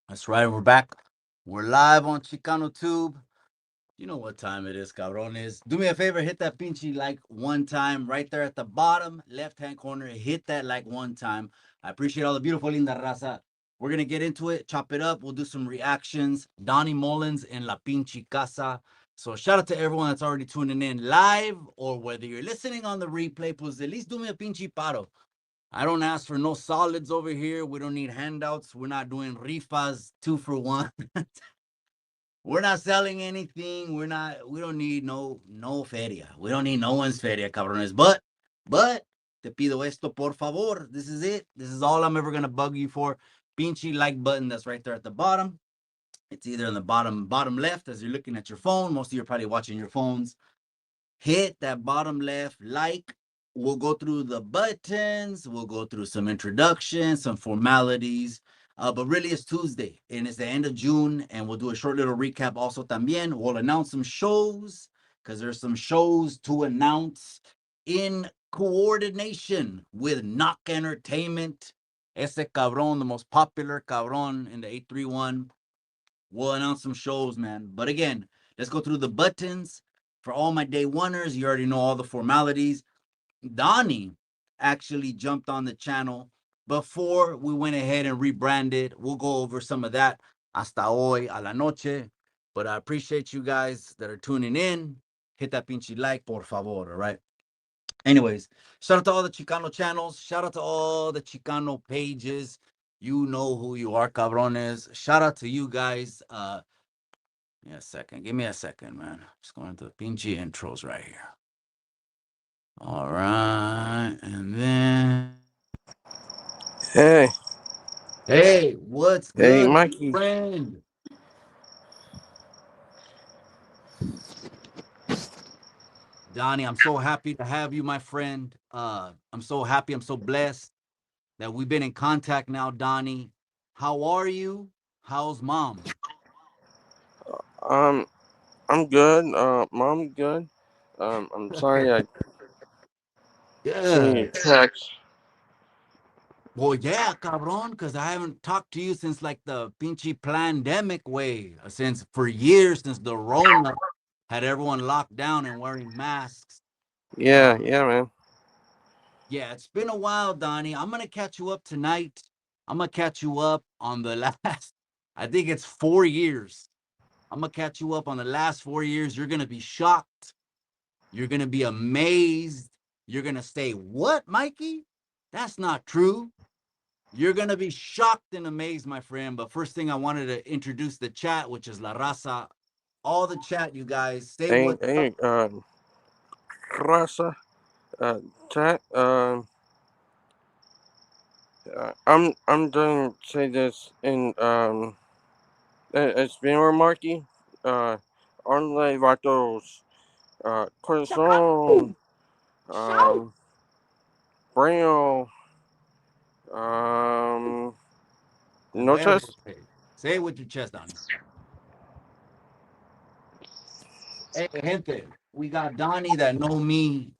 That's right. We're back. We're live on Chicano Tube. You know what time it is, cabrones. Do me a favor, hit that pinche like one time right there at the bottom left hand corner. Hit that like one time. I appreciate all the beautiful linda raza. We're gonna get into it, chop it up. We'll do some reactions. Donnie Mullins in La Pinche Casa. So shout out to everyone that's already tuning in live, or whether you're listening on the replay, pues at least do me a pinche paro. I don't ask for no solids over here. We don't need handouts. We're not doing rifas 2 for 1. We're not selling anything. We don't need no feria. We don't need no one's feria, cabrones. But te pido esto por favor. This is it. This is all I'm ever gonna bug you for. Pinche like button that's right there at the bottom. It's either in the bottom left as you're looking at your phone. Most of you are probably watching your phones. Hit that bottom left like. We'll go through the buttons. We'll go through some introductions, some formalities. But really, it's Tuesday and it's the end of June, and we'll do a short little recap also también. We'll announce some shows because there's some shows to announce in coordination with Knock Entertainment. Ese cabrón, the most popular cabrón in the 831. We'll announce some shows, man. But again, let's go through the buttons. For all my day oneers, you already know all the formalities. Donnie actually jumped on the channel before we went ahead and rebranded. We'll go over some of that hasta hoy a la noche. But I appreciate you guys that are tuning in. Hit that pinche like, por favor, all right? Anyways, shout out to all the Chicano channels. Shout out to all the Chicano pages. You know who you are, cabrones. Shout out to you guys. Give me a second. Give me a second, man. Just going to the pinche intros right here. All right. And then, Hey, hey, what's hey, good, Mikey. friend? Donnie, I'm so happy to have you, my friend. I'm so happy. I'm so blessed that we've been in contact now, Donnie. How are you? How's mom? Um, I'm good. Mom, good. I'm sorry I seen your Good. text. Well, yeah, cabron, because I haven't talked to you since like the pinche pandemic way, since for years, since the Rona had everyone locked down and wearing masks. Uh, Yeah, man. yeah, it's been a while, Donnie. I'm gonna catch you up tonight. I'm gonna catch you up on the last, I think it's 4 years. I'm gonna catch you up on the last 4 years. You're gonna be shocked. You're gonna be amazed. You're gonna say, "What, Mikey? That's not true." You're going to be shocked and amazed, my friend. But first thing, I wanted to introduce the chat, which is La Raza. All the chat, you guys, say Hey, what's up. hey, Raza, chat. I'm gonna say this in it's been Marky. Uh, Only vatos, corazón, Shout. braille, um, A huevo. noches. Say it with your chest on. Hey, gente, we got Donnie that know me.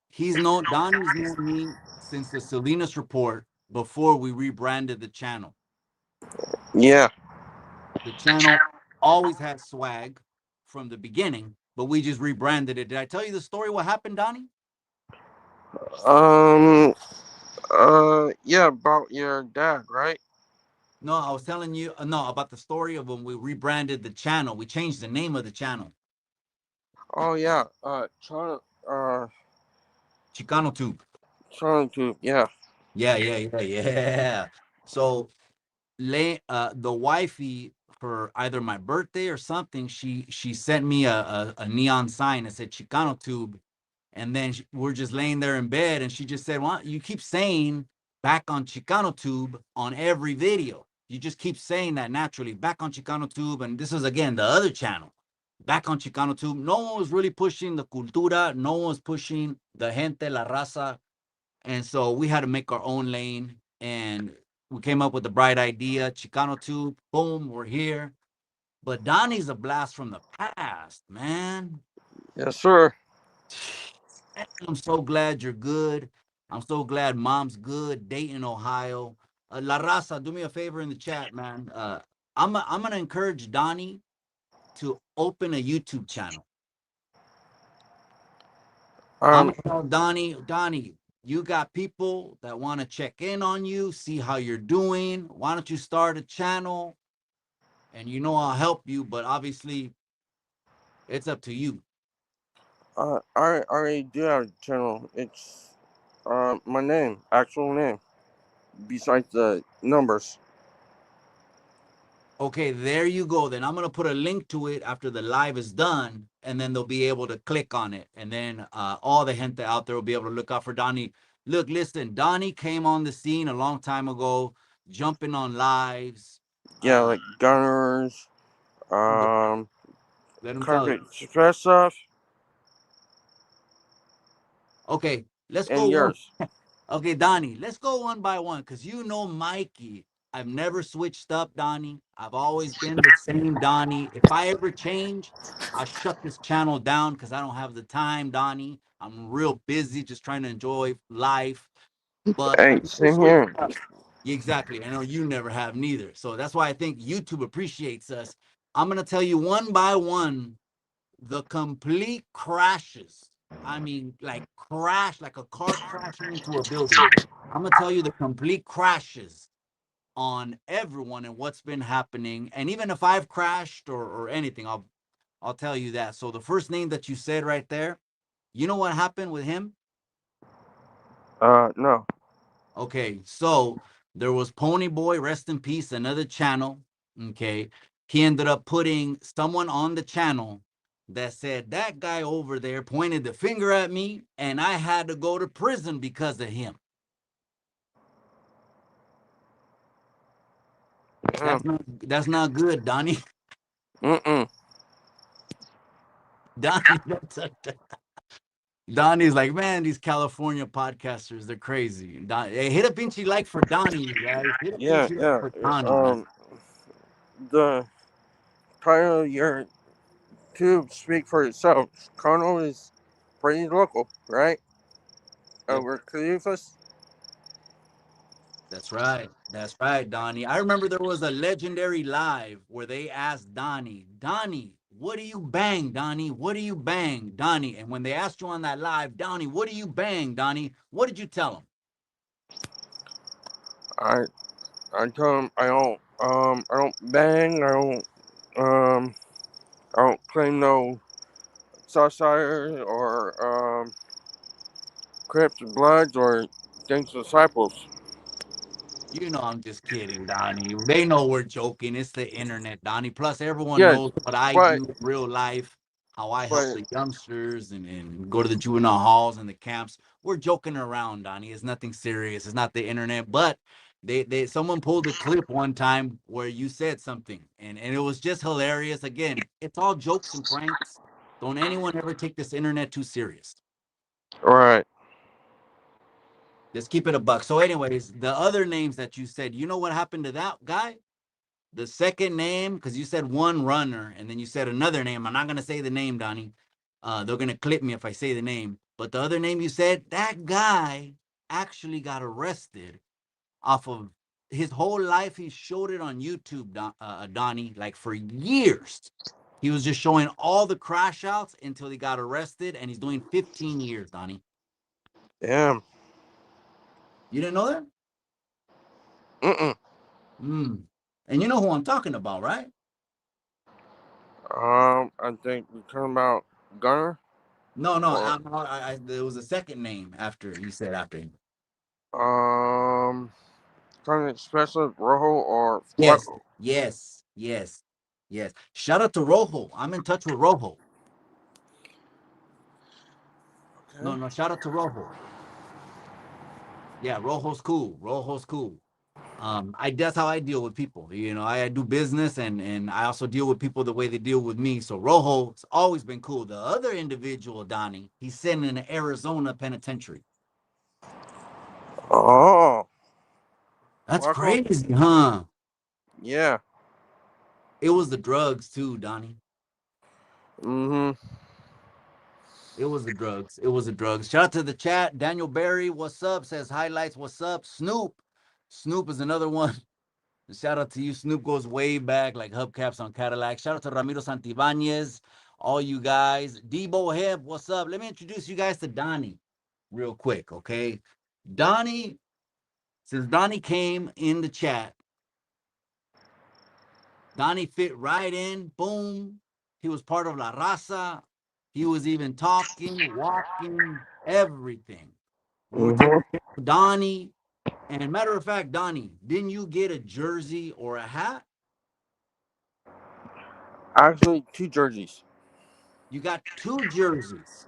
Donnie's known me since the Salinas report before we rebranded the channel. Yeah. The channel always had swag from the beginning, but we just rebranded it. Did I tell you the story? What happened, Donnie? Um. Yeah, about your dad, right? No, I was telling you, no, about the story of when we rebranded the channel. We changed the name of the channel, Oh yeah. Chicano Tube. Trying to. Yeah. Yeah. So, the wifey for either my birthday or something, she sent me a neon sign that said Chicano Tube, and then we're just laying there in bed, and she just said, "Well, you keep saying back on Chicano Tube on every video. You just keep saying that naturally, back on Chicano Tube." And this is again the other channel, back on Chicano Tube. No one was really pushing the cultura. No one was pushing the gente, la raza, and so we had to make our own lane. And we came up with the bright idea, Chicano Tube. Boom, we're here. But Donnie's a blast from the past, man. Yes, sir. I'm so glad you're good. I'm so glad mom's good. Dayton, Ohio. La Raza, do me a favor in the chat, man. I'm gonna encourage Donnie to open a YouTube channel. I'm Um, gonna tell Donnie, you got people that want to check in on you, see how you're doing. Why don't you start a channel? And I'll help you, but obviously it's up to you. I already do have a channel. It's my name, actual name, besides the numbers. Okay, there you go. Then I'm gonna put a link to it after the live is done, and then they'll be able to click on it, and then all the gente out there will be able to look out for Donnie. Look, listen, Donnie came on the scene a long time ago, jumping on lives. Yeah, Uh, like gunners, look, um, let him tell carpet you. stress stuff, Okay, let's go and one. yours. Okay, Donnie, let's go one by one because Mikey. I've never switched up, Donnie. I've always been the same, Donnie. If I ever change, I'll shut this channel down because I don't have the time, Donnie. I'm real busy just trying to enjoy life, but Hey, I've never same switched here. up. Exactly. I know you never have neither. So that's why I think YouTube appreciates us. I'm going to tell you one by one the complete crashes. I mean, like crash, like a car crashing into a building. I'm gonna tell you the complete crashes on everyone and what's been happening. And even if I've crashed or anything, I'll tell you that. So the first name that you said right there, you know what happened with him? No. Okay, so there was Pony Boy, rest in peace, another channel. Okay, he ended up putting someone on the channel that said that guy over there pointed the finger at me, and I had to go to prison because of him. Yeah. That's not good, Donnie. Mm-mm. Donnie, Donnie's like, man, these California podcasters, they're crazy. Hey, hit a pinchy like for Donnie, you guys. Hit a Yeah, pinchy like yeah. for Donnie, man. The title of your tube speak for itself. Toronto is pretty local, right? Yep. Over Cleveland. That's right. That's right, Donnie. I remember there was a legendary live where they asked Donnie, what do you bang, Donnie? What do you bang, Donnie? And when they asked you on that live, Donnie, what do you bang, Donnie? What did you tell them? I I tell them I don't bang. Um I don't claim no Southside or Crips and Bloods or Gangs Disciples. I'm just kidding, Donnie. They know we're joking. It's the internet, Donnie. Plus, everyone Yes, knows what I but do in real life, how I help but the youngsters and go to the juvenile halls and the camps. We're joking around, Donnie. It's nothing serious. It's not the internet. But someone pulled a clip one time where you said something, and it was just hilarious. Again, it's all jokes and pranks. Don't anyone ever take this internet too serious. right. Just keep it a buck. So, anyways, the other names that you said, you know what happened to that guy? The second name, because you said one runner and then you said another name. I'm not going to say the name, Donnie. They're going to clip me if I say the name. But the other name you said, that guy actually got arrested off of his whole life. He showed it on YouTube, Donnie, like for years. He was just showing all the crash outs until he got arrested, and he's doing 15 years, Donnie. Damn. You didn't know that? Mm-mm. Mm. And you know who I'm talking about, right? I think we're talking about Gunner No, no. or There was a second name after you said after him. um Trying Specialist Rojo or Yes, Flaco. yes, yes, yes. Shout out to Rojo. I'm in touch with Rojo. No, Okay. no. Shout out to Rojo. Yeah, Rojo's cool. Rojo's cool. I that's how I deal with people. I do business and I also deal with people the way they deal with me. So Rojo's always been cool. The other individual, Donnie, he's sitting in the Arizona penitentiary. Oh, That's Flaco. crazy, huh? Yeah. It was the drugs too, Donnie. Mm-hmm. It was the drugs. It was the drugs. Shout out to the chat. Daniel Barry, what's up? Says highlights. What's up? Snoop. Snoop is another one. Shout out to you. Snoop goes way back, like hubcaps on Cadillac. Shout out to Ramiro Santibanez, all you guys. Debo Hebb, what's up? Let me introduce you guys to Donnie real quick, okay? Donnie, since Donnie came in the chat, Donnie fit right in. Boom. He was part of La Raza. He was even talking, walking, everything. We were taking Mm-hmm. care of Donnie. And matter of fact, Donnie, didn't you get a jersey or a hat? Actually, two jerseys. You got two jerseys.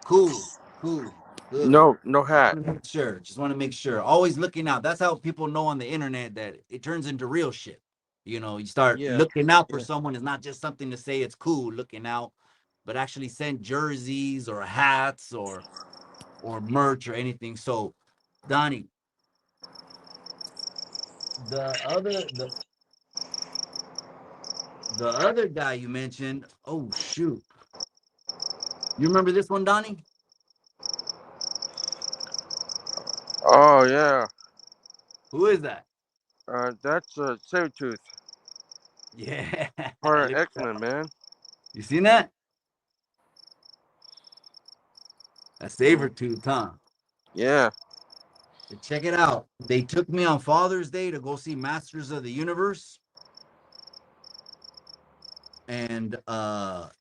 Cool, cool, good. No, no hat. Sure, just want to make sure. Always looking out. That's how people know on the internet that it turns into real shit. You start Yeah, looking out for yeah. someone. It's not just something to say it's cool looking out, but actually send jerseys or hats or merch or anything. So, Donnie, the other the the other guy you mentioned. Oh shoot, you remember this one, Donnie? Oh yeah. Who is that? That's Sabretooth, Yeah, part of look at X that. Men, man. You seen that? That's Mm. Sabertooth, huh? Yeah, Check it out. They took me on Father's Day to go see Masters of the Universe, and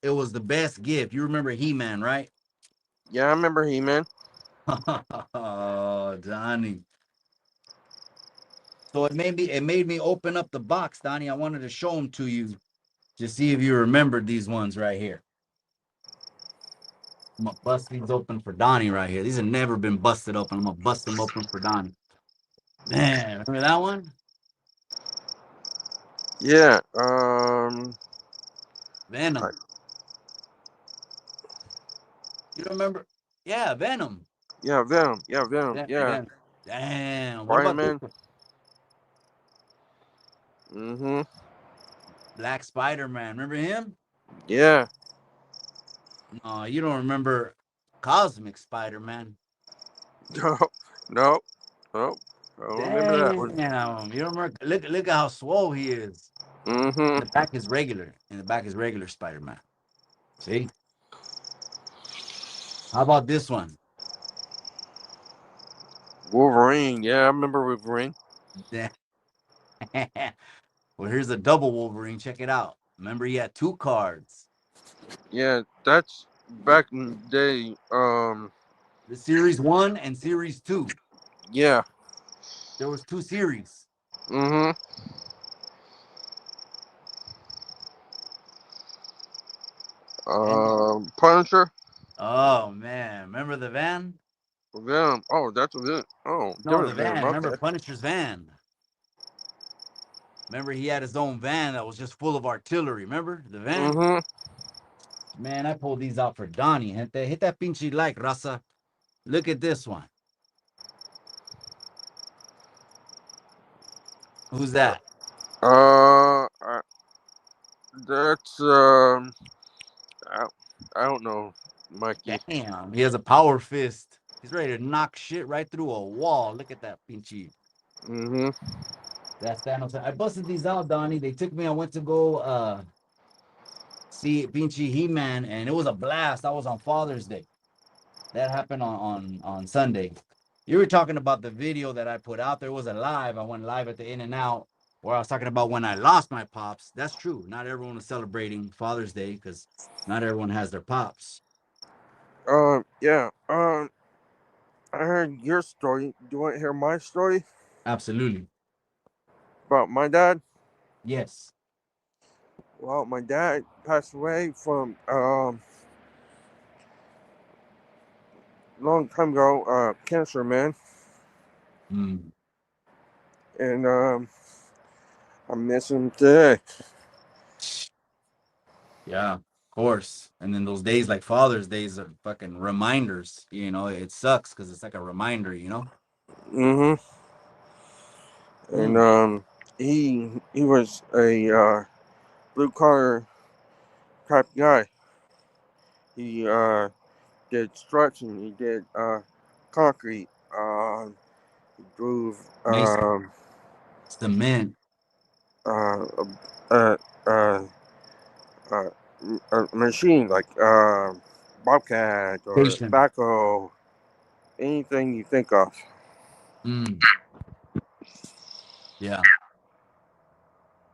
it was the best gift. You remember He-Man, right? yeah. I remember He Man. Oh, Donnie. So it made me open up the box, Donnie. I wanted to show them to you to see if you remembered these ones right here. I'm gonna bust these open for Donnie right here. These have never been busted open. I'm gonna bust them open for Donnie. Man, remember that one? Yeah. I, Venom. You don't remember? Yeah, Venom. yeah, Venom. Yeah, Venom. Yeah, Damn. Damn. What Spider about this Man. one? Mm-hmm. Black Spider-Man. Remember him? Yeah. No, you don't remember Cosmic Spider-Man. No, no, no. I don't remember that Damn. one. You don't remember? Look at how swole he is. In Mm-hmm. the back is regular. In the back is regular Spider-Man. See? How about this one? Wolverine. Yeah, I remember Wolverine. Damn. Well, here's a double Wolverine. Check it out. Remember, he had two cards. Yeah, that's back in the day. The series one and series two. Yeah. There was two series. Mm-hmm. And Punisher. oh man, remember the van? Venom. Oh, that's a Venom. Oh, No, the different Venom. van. Remember Okay. Punisher's van? Remember he had his own van that was just full of artillery. Remember the van? Mm-hmm. Man, I pulled these out for Donnie. Hit that pinche like, Raza. Look at this one. Who's that? Uh, I, that's I, I don't know, Mikey. Damn, he has a power fist. He's ready to knock shit right through a wall. Look at that pinche. Mm-hmm. That's Thanos. I busted these out, Donnie. They took me. I went to go see pinche He-Man, and it was a blast. I was on Father's Day. That happened on Sunday. You were talking about the video that I put out there. It was a live. I went live at the In and Out where I was talking about when I lost my pops. That's true. Not everyone was celebrating Father's Day because not everyone has their pops. Yeah. I heard your story. Do you want to hear my story Absolutely. about my dad? Yes. Well, my dad passed away from long time ago. Cancer, man, Mm. and I miss him today. Yeah, of course. And then those days like Father's Days are fucking reminders. It sucks because it's like a reminder. Mm-hmm. And Mm. he was a blue collar type guy. He did construction. He did concrete. groove, Mason, cement, uh, uh, uh, uh, a machine like bobcat or station. backhoe, anything you think of. Mm, yeah.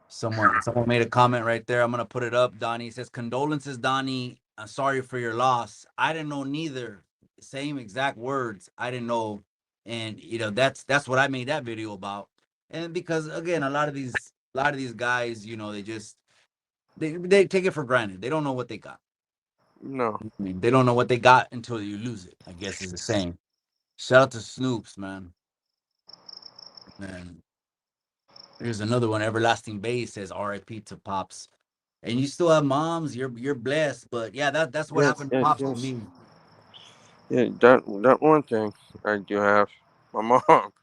Someone made a comment right there. I'm gonna put it up. Donnie says, "Condolences, Donnie. Sorry for your loss. I didn't know neither. Same exact words. I didn't know." And that's what I made that video about. And because again, a lot of these guys, they just they take it for granted. They don't know what they got. No. I mean, they don't know what they got until you lose it, I guess is the saying. Shout out to Snoops, man. Man, here's another one. Everlasting Bay says R.I.P. to Pops. And you still have moms. You're blessed. But yeah, that's what Yes, happened to yes, Pops to yes. me. Yeah, that one thing I do have. My mom.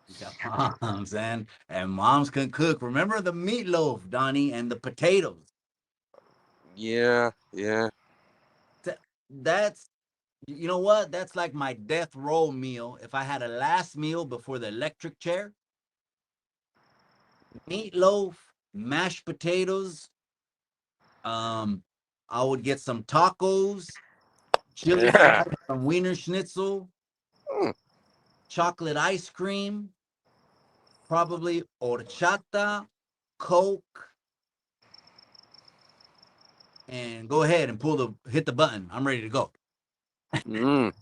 You got moms, and moms can cook. Remember the meatloaf, Donnie, and the potatoes. Yeah, yeah. That's you know what? That's like my death row meal. If I had a last meal before the electric chair, meatloaf, mashed potatoes. Um, I would get some tacos, chili Yeah. fries, some wiener schnitzel, Mm. chocolate ice cream, probably horchata, Coke, and go ahead and hit the button. I'm ready to go. Mm.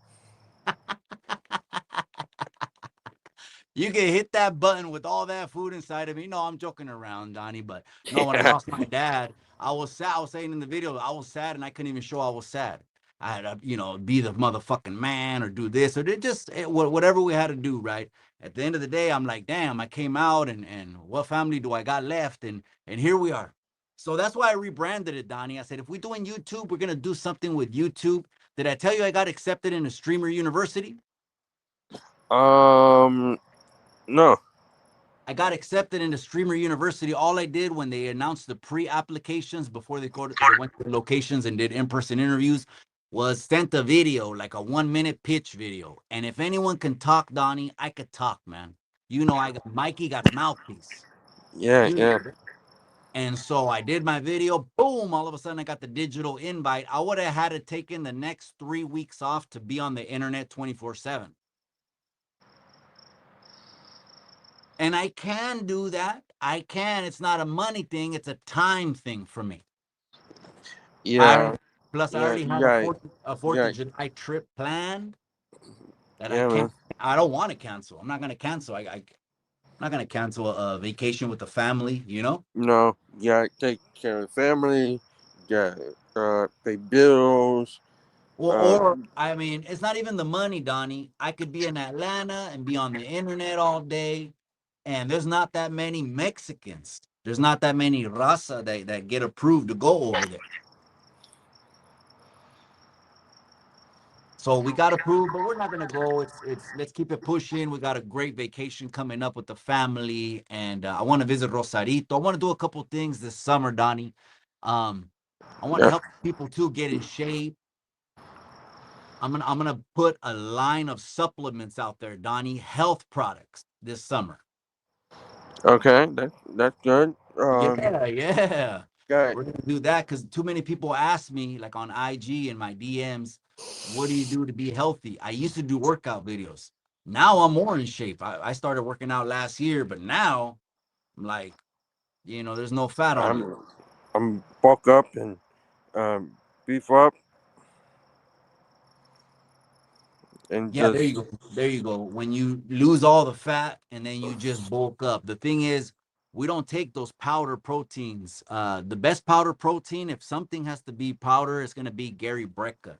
You can hit that button with all that food inside of me. No, I'm joking around, Donnie. But no, when I Yeah. lost my dad, I was sad. I was saying in the video, I was sad and I couldn't even show I was sad. I had to, be the motherfucking man or do this or whatever we had to do, right? At the end of the day, I'm like, damn, I came out and what family do I got left? And here we are. So that's why I rebranded it, Donnie. I said, if we're doing YouTube, we're gonna do something with YouTube. Did I tell you I got accepted in a streamer university? Um. No. I got accepted into Streamer University. All I did when they announced the pre-applications before they went to the locations and did in-person interviews was sent a video, like a 1 minute pitch video. And if anyone can talk, Donnie, I could talk, man. I got Mikey got mouthpiece. Yeah. Yeah. And so I did my video. Boom! All of a sudden, I got the digital invite. I would have had to taken the next 3 weeks off to be on the internet 24/7. And I can do that. I can. It's not a money thing. It's a time thing for me. I Yeah. plus I Yeah. already You have a got. Fourth of Yeah. July trip planned that I Yeah, can't. man. I don't want to cancel. I'm not gonna cancel. I'm not gonna cancel a vacation with the family. No. You got to take care of the family. You got pay bills. Uh. Or I mean, it's not even the money, Donnie. I could be in Atlanta and be on the internet all day, and there's not that many Mexicans. There's not that many Raza that get approved to go over there. So we got approved, but we're not gonna go. It's let's keep it pushing. We got a great vacation coming up with the family, and I want to visit Rosarito. I want to do a couple things this summer, Donnie. Um, I want to Yeah. help people too get in shape. I'm gonna put a line of supplements out there, Donnie, health products this summer. Okay. That's good. Yeah, yeah. Got. We're gonna do that because too many people ask me, like on IG and my DMs, what do you do to be healthy? I used to do workout videos. Now I'm more in shape. I started working out last year, but now I'm like, there's no fat on me. I'm. I'm bulk up and um, beef up and Yeah, there just. you go. There you go. When you lose all the fat and then you just bulk up. The thing is, we don't take those powder proteins. The best powder protein, if something has to be powder, it's gonna be Gary Brecka.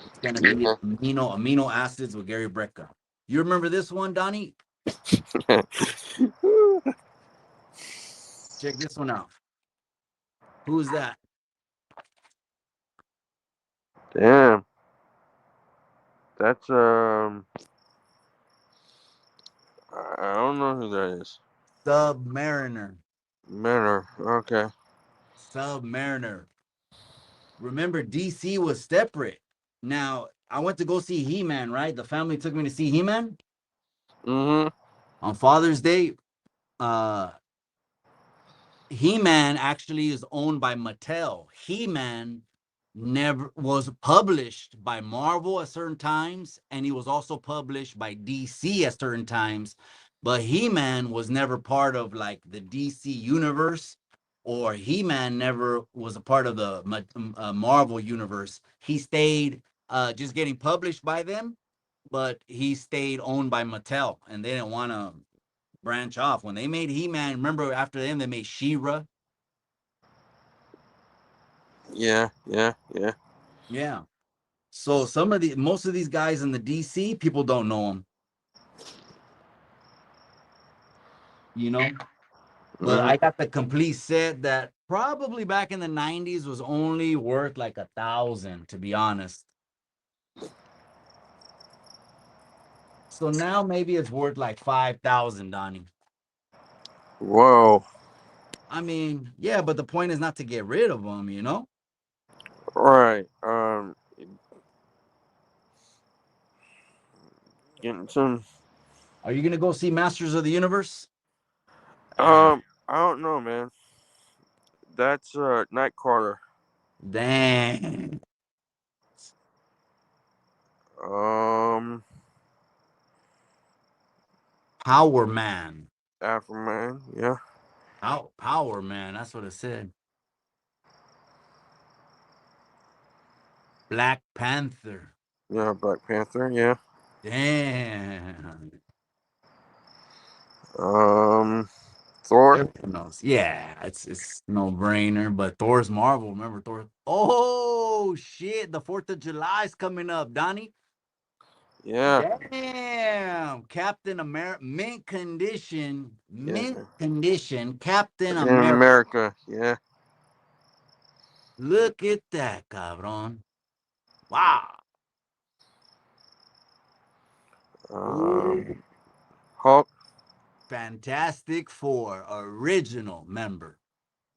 It's gonna be Yeah. amino acids with Gary Brecka. You remember this one, Donnie? Check this one out. Who's that? Damn. That's I don't know who that is. Submariner. Manor. Okay. Submariner. Remember, DC was separate. Now, I went to go see He-Man, right? The family took me to see He-Man. Mhm. On Father's Day, uh, He-Man actually is owned by Mattel. He-Man never was published by Marvel at certain times, and he was also published by DC at certain times. But He-Man was never part of like the DC universe, or He-Man never was a part of the Marvel universe. He stayed just getting published by them, but he stayed owned by Mattel, and they didn't want to branch off. When they made He-Man, remember after them, they made She-Ra. Yeah. Yeah. Yeah. Yeah. So most of these guys in the DC, people don't know them, you know. But Mhm. I got the complete set that probably back in the 90s was only worth like 1,000, to be honest. So now maybe it's worth like 5,000, Donnie. Whoa. I mean, yeah, but the point is not to get rid of them, you know. Right. Getting some. Are you gonna go see Masters of the Universe? Ah, I don't know, man. That's Nightcrawler. dang. Um, Power Man. Afroman. Yeah. Power Man. That's what it said. Black Panther. Yeah. Black Panther. Yeah. Damn. Um, Thor. Everyone knows. Yeah, it's no brainer. But Thor's Marvel. Remember Thor? Oh shit! The 4th of July is coming up, Donnie. Yeah. Damn, Captain America, Yeah. mint condition, Captain In America. America. Yeah. Look at that, cabron. Wow. Ooh, Um, Hulk. Fantastic Four original member.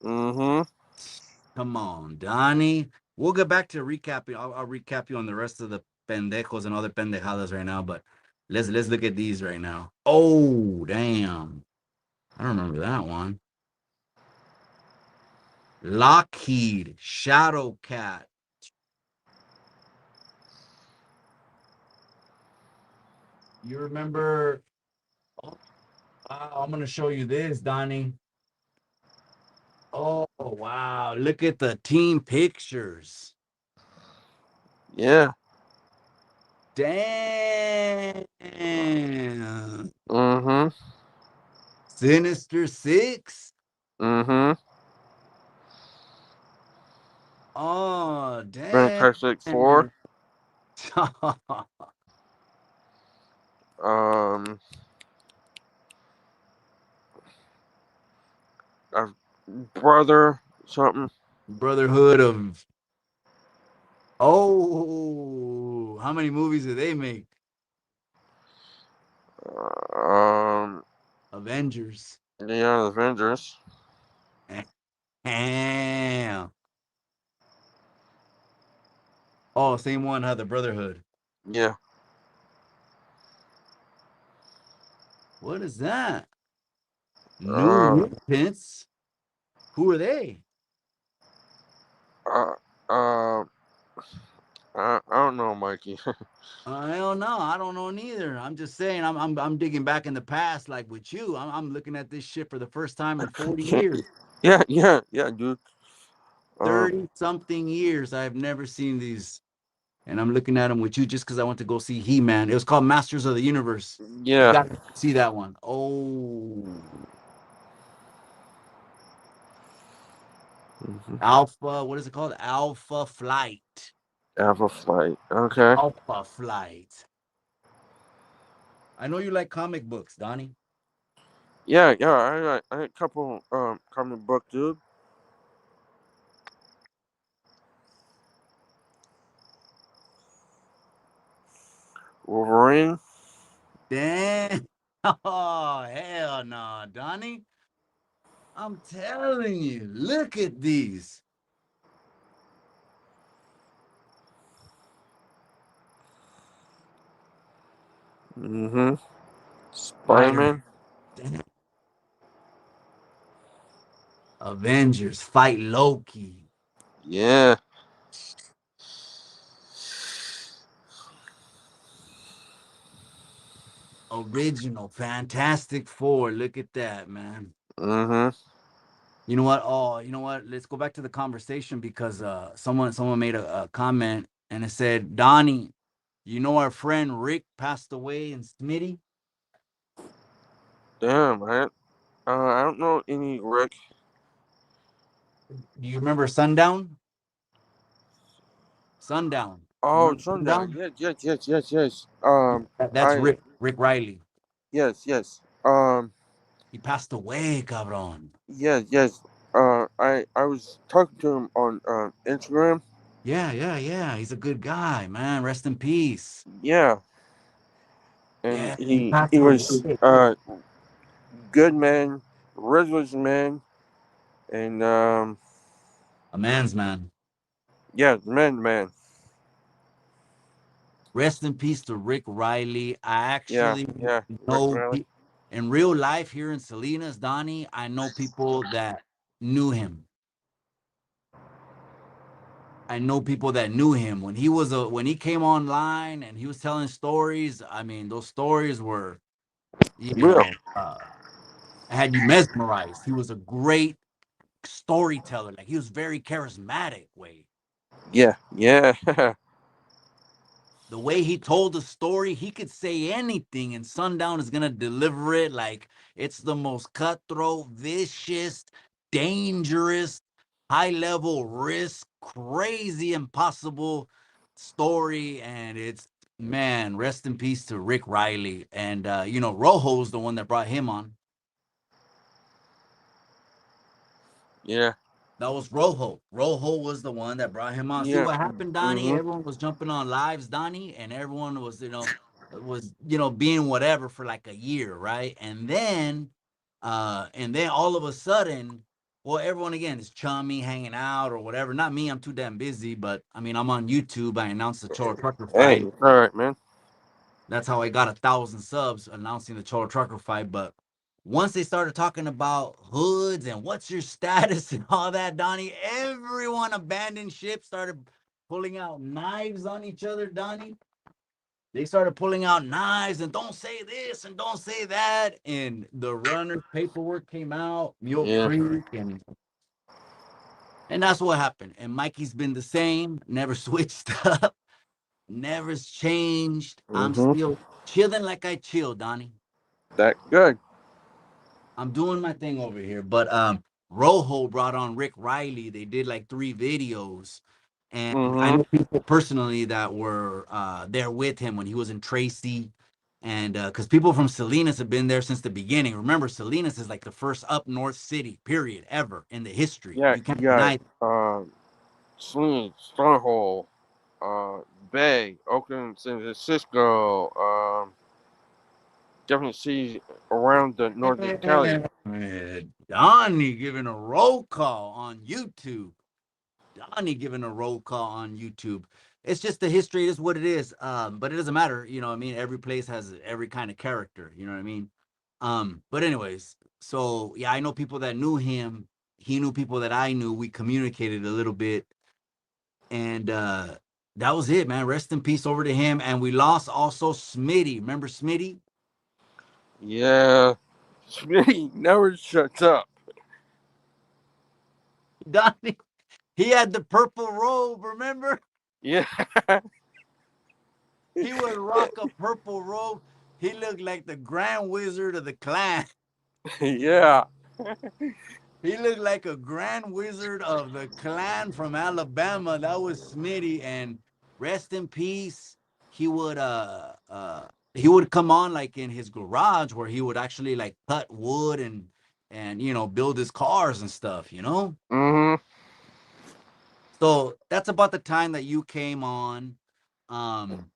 Mm-hmm. Come on, Donnie. We'll get back to recapping. I'll recap you on the rest of the pendejos and other pendejadas right now, but let's look at these right now. Oh, damn. I don't remember that one. Lockheed, Shadowcat. You remember? Oh, wow, I'm gonna show you this, Donnie. Oh, wow. Look at the team pictures. Yeah. Damn. Mm-hmm. Sinister Six. Mm-hmm. Oh, damn. Fantastic Four. Brotherhood Um, a brother something. of. Oh, how many movies did they make? Um, Avengers. yeah, Avengers. Damn. Oh, same one had the Brotherhood. Yeah. What is that? New Uh, Mutants? Who are they? uh, uh, I don't know, Mikey. I don't know. I don't know neither. I'm just saying. I'm digging back in the past, like with you. I'm looking at this shit for the first time in 40 years. Yeah, yeah, yeah, dude. Um, 30 something years. I've never seen these. And I'm looking at them with you just because I went to go see He-Man. It was called Masters of the Universe. You yeah. got to see that one. Oh, Mhm. Alpha. What is it called? Alpha Flight. Alpha Flight. Okay. Alpha Flight. I know you like comic books, Donnie. Yeah, yeah. I got a couple comic book, dude. Wolverine. Damn. Oh, hell no, Donnie. I'm telling you, look at these. Mm-hmm. Spider-Man. Spider-Man. Avengers fight Loki. Yeah. Original Fantastic Four. Look at that, man. Mm-hmm. You know what? Oh, you know what? Let's go back to the conversation because someone made a comment and it said, Donnie, you know our friend Rick passed away in Smitty? Damn, man. I don't know any Rick. Do you remember Sundown? Sundown. You Oh, remember Sundown. Sundown? Yes, yes, yes, yes, yes. That's I Rick Riley. yes, yes. He passed away, cabron. Yes, yes. I was talking to him on Instagram. Yeah, yeah, yeah. He's a good guy, man. Rest in peace. Yeah, and Yeah, he he passed was away. good man, restless man, and A man's man. yeah, man. Rest in peace to Rick Riley. I Yeah, actually yeah. Rick know Riley. in real life here in Salinas, Donnie, I know people that knew him. I know people that knew him when when he came online and he was telling stories. I mean, those stories were, Real. had you mesmerized. He was a great storyteller. Like he was very charismatic. Way Yeah, yeah, the way he told the story, he could say anything, and Sundown is gonna deliver it like it's the most cutthroat, vicious, dangerous, high level risk, crazy, impossible story. And it's man, rest in peace to Rick Riley. And Rojo's the one that brought him on. yeah, That was Rojo. Rojo was the one that brought him on. See yeah. what happened, Donnie? Mm-hmm. Everyone was jumping on lives, Donnie, and everyone was, being whatever for like a year, right? And then all of a sudden, well, everyone again is chummy, hanging out or whatever. Not me, I'm too damn busy, but I mean, I'm on YouTube. I announced the Cholo Trucker Hey, fight. all right, man. That's how I got 1,000 subs announcing the Cholo Trucker fight. But once they started talking about hoods and what's your status and all that, Donnie, everyone abandoned ship, started pulling out knives on each other, Donnie. They started pulling out knives and don't say this and don't say that. And the runner's paperwork came out, Mule Yeah. Creek, and that's what happened. And Mikey's been the same, never switched up, never changed. I'm Mm-hmm. still chilling like I chill, Donnie. That good. I'm doing my thing over here. But Rojo brought on Rick Riley. They did like 3 videos. And I Mm-hmm. know people personally that were there with him when he was in Tracy. And because people from Salinas have been there since the beginning. Remember, Salinas is like the first up north city, period, ever in the history. Yeah, You you can't got deny it. Sling, Stronghold, Bay, Oakland, San Francisco. Definitely see around the Northern Cali. Donnie giving a roll call on YouTube. Donnie giving a roll call on YouTube. It's just the history. It is what it is. But it doesn't matter. You know what I mean? Every place has every kind of character. You know what I mean? But anyways, so yeah, I know people that knew him. He knew people that I knew. We communicated a little bit. And that was it, man. Rest in peace over to him. And we lost also Smitty. Remember Smitty? Yeah, Smitty never shuts up. Donnie. He had the purple robe, remember? Yeah, He would rock a purple robe. He looked like the Grand Wizard of the Clan. yeah. He looked like a Grand Wizard of the Clan from Alabama. That was Smitty. And rest in peace. He would he would come on like in his garage where he would actually like cut wood and build his cars and stuff. Mm-hmm. So that's about the time that you came on. Um,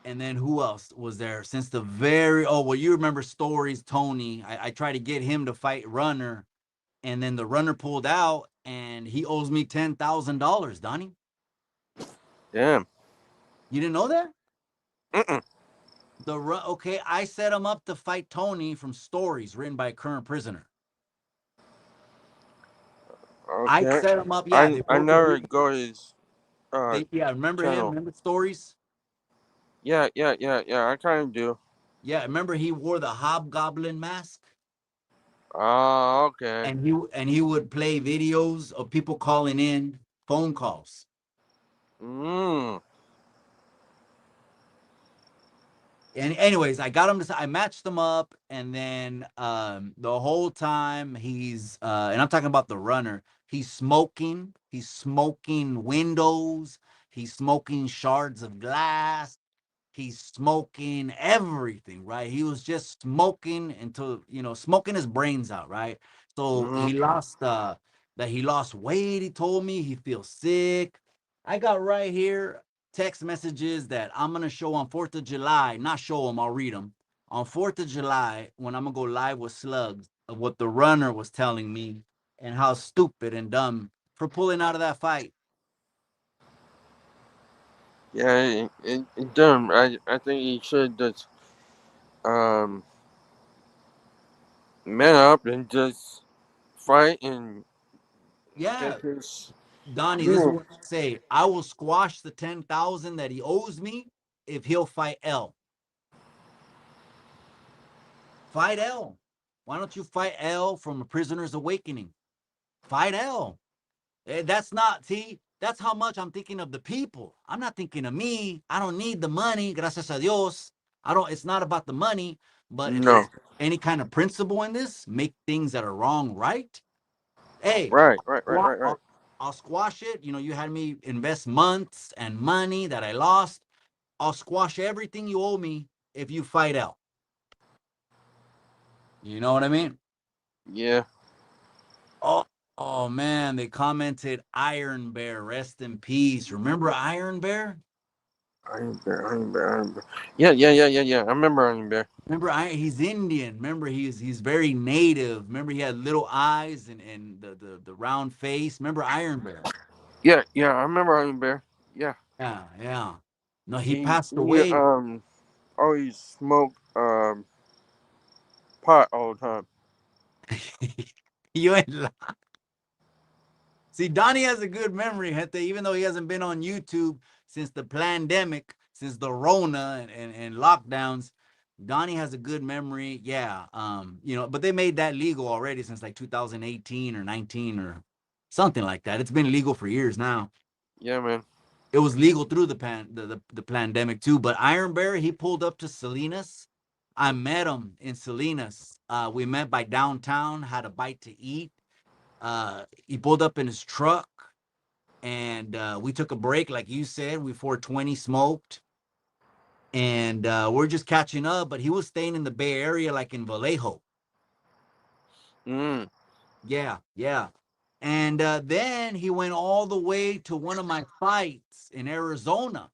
and then who else was there since the very well, you remember stories, Tony. I tried to get him to fight Runner, and then the Runner pulled out and he owes me $10,000, Donnie. Damn. You didn't know that? Mm-mm. Okay, I set him up to fight Tony from stories written by a current prisoner. I Okay. set him up. Yeah, I they I both never agreed. go to his Yeah, remember him? channel. Remember stories? Yeah. I kind of do. Yeah, remember he wore the hobgoblin mask, Ah, okay. and he would play videos of people calling in, phone calls. Mm. And anyways, I got him to I matched them up, and then the whole time he's and I'm talking about the runner, he's smoking windows, he's smoking shards of glass, he's smoking everything, right? He was just smoking until, smoking his brains out, right? So Mm. he lost weight. He told me he feels sick. I got right here text messages that I'm gonna show on 4th of July. Not show them, I'll read them. On 4th of July, when I'm gonna go live with Slugs, of what the runner was telling me and how stupid and dumb for pulling out of that fight. Yeah, it dumb. I think he should just um man up and just fight and Yeah, get his Donnie, this is due. what I say. I will squash the 10,000 that he owes me if he'll fight L. Fight L. Why don't you fight L from a prisoner's awakening? Fight L. That's not, see, that's how much I'm thinking of the people. I'm not thinking of me. I don't need the money. Gracias a Dios. It's not about the money, but if No. there's any kind of principle in this, make things that are wrong right. Hey, Right. I'll squash it. You had me invest months and money that I lost. I'll squash everything you owe me if you fight out. You know what I mean? Yeah. Oh, oh man, they commented Iron Bear, rest in peace. Remember Iron Bear? Iron Bear. Yeah. I remember Iron Bear. Remember, he's Indian. Remember, he's very native. Remember, he had little eyes and the round face. Remember Iron Bear? Yeah, I remember Iron Bear. Yeah. Yeah, yeah. No, he passed He away. always smoked pot all the time. You ain't See, Donnie has a good memory, gente, even though he hasn't been on YouTube since the pandemic, since the Rona and lockdowns. Donnie has a good memory. Yeah. But they made that legal already since like 2018 or 19 or something like that. It's been legal for years now. Yeah, man. It was legal through the pandemic too. But Iron Bear, he pulled up to Salinas. I met him in Salinas. We met by downtown, had a bite to eat. He pulled up in his truck, and we took a break, like you said. We 420 smoked, and we're just catching up. But he was staying in the Bay Area, like in Vallejo. Mm. Yeah, yeah. And then he went all the way to one of my fights in Arizona.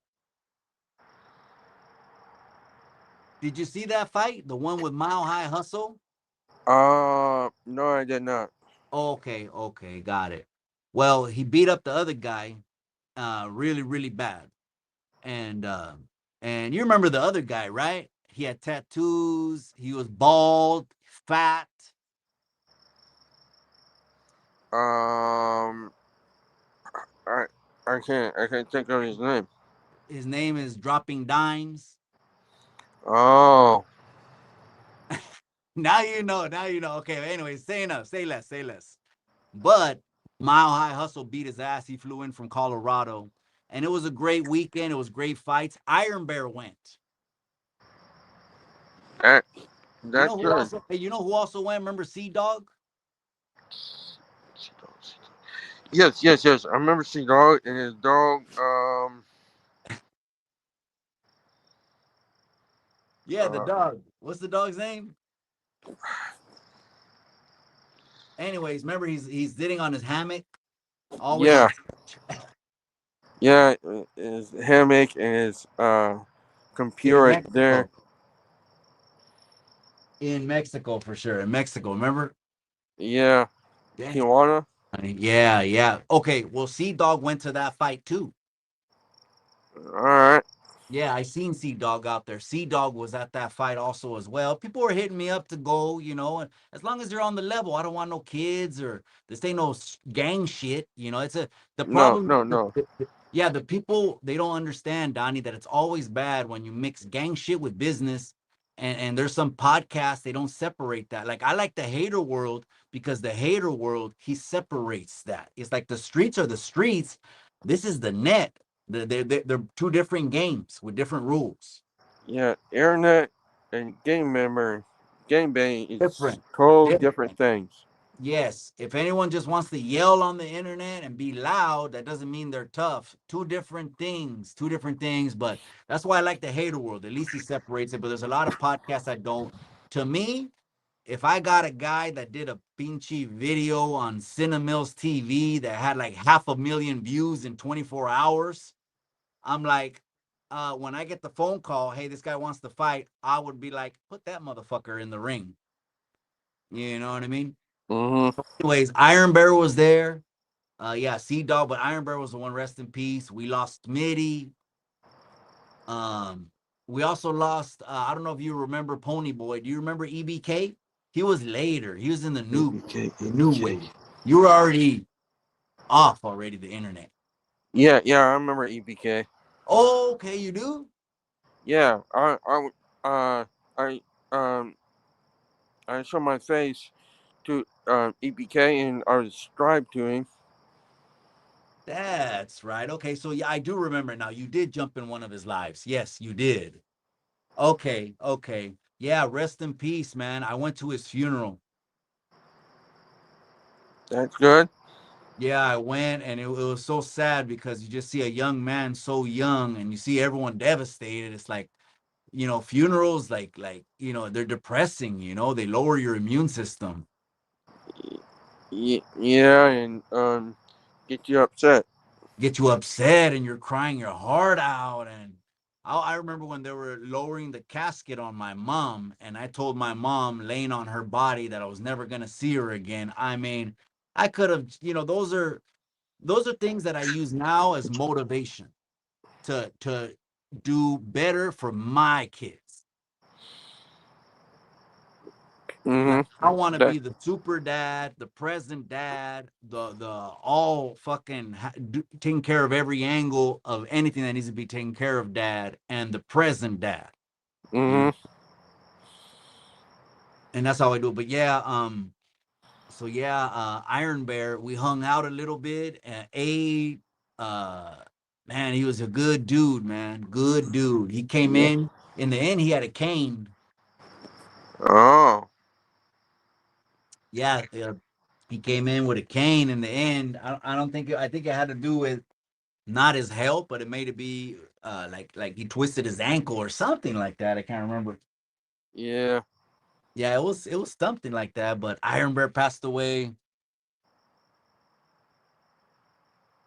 Did you see that fight? The one with Mile High Hustle? No, I did not. Okay, okay, got it. Well, he beat up the other guy really, really bad. And you remember the other guy, right? He had tattoos, he was bald, fat. Um, I I can't think of his name. His name is Dropping Dimes. Oh, Now you know. Okay, anyway, say enough, say less, say less. But Mile High Hustle beat his ass. He flew in from Colorado. And it was a great weekend. It was great fights. Iron Bear went. that You that's know who good. also you know who also went? Remember Sea Dog? Yes. I remember Sea Dog and his dog. Yeah, the Uh, dog. What's the dog's name? Anyways, remember he's sitting on his hammock, always on yeah, yeah. His hammock and his in computer right there. Mexico. In Mexico for sure. In Mexico, remember? Yeah, Dang. Tijuana. Yeah, yeah. Okay, well, Sea Dog went to that fight too. All right. Yeah, I seen Sea Dog out there. Sea Dog was at that fight also as well. People were hitting me up to go, and as long as they're on the level, I don't want no kids or this ain't no gang shit. It's the No, problem. no, no. Yeah, the people they don't understand, Donnie, that it's always bad when you mix gang shit with business. And there's some podcasts they don't separate that. Like I like the hater world because the hater world he separates that. It's like the streets are the streets. This is the net. They're two different games with different rules. Yeah, internet and game member, game bang is Different. total different Different. things. Yes. If anyone just wants to yell on the internet and be loud, that doesn't mean they're tough. Two different things. Two different things. But that's why I like the hater world. At least he separates it. But there's a lot of podcasts that don't. To me, if I got a guy that did a pinchy video on Cinemills TV that had like 500,000 views in 24 hours, I'm like, when I get the phone call, hey, this guy wants to fight, I would be like, put that motherfucker in the ring. You know what I mean? Mm-hmm. Anyways, Iron Bear was there. Yeah, Sea Dog, but Iron Bear was the one. Rest in peace. We lost Smitty. Um, we also lost. I don't know if you remember Pony Boy. Do you remember EBK? He was later. He was in EBK, the new EBK. wave. You were already off already the internet. Yeah, yeah, I remember EBK. Oh, okay, you do. Yeah, I, um, I showed my face to EBK and I was subscribed to him. That's right. Okay, so yeah, I do remember now. You did jump in one of his lives. Yes, you did. Okay, okay. Yeah, rest in peace, man. I went to his funeral. That's good. Yeah, I went and it was so sad because you just see a young man so young and you see everyone devastated. It's like, funerals they're depressing, they lower your immune system, Yeah, and get you upset. get you upset and you're crying your heart out. And I remember when they were lowering the casket on my mom, and I told my mom laying on her body that I was never gonna see her again. I mean, I could have, those are things that I use now as motivation to do better for my kids. Like Mm-hmm. I want to That. be the super dad, the present dad, the all fucking taking care of every angle of anything that needs to be taken care of, dad, and the present dad. You know, Mm-hmm. and that's how I do it. But yeah, so yeah, Iron Bear, we hung out a little bit and ate. Uh, man, he was a good dude, man, good dude. He came Yeah. in the end, he had a cane. Oh. Yeah, he came in with a cane in the end. I don't think I think it had to do with not his health, but it made it be like he twisted his ankle or something like that. I can't remember. Yeah. Yeah, it was something like that. But Iron Bear passed away.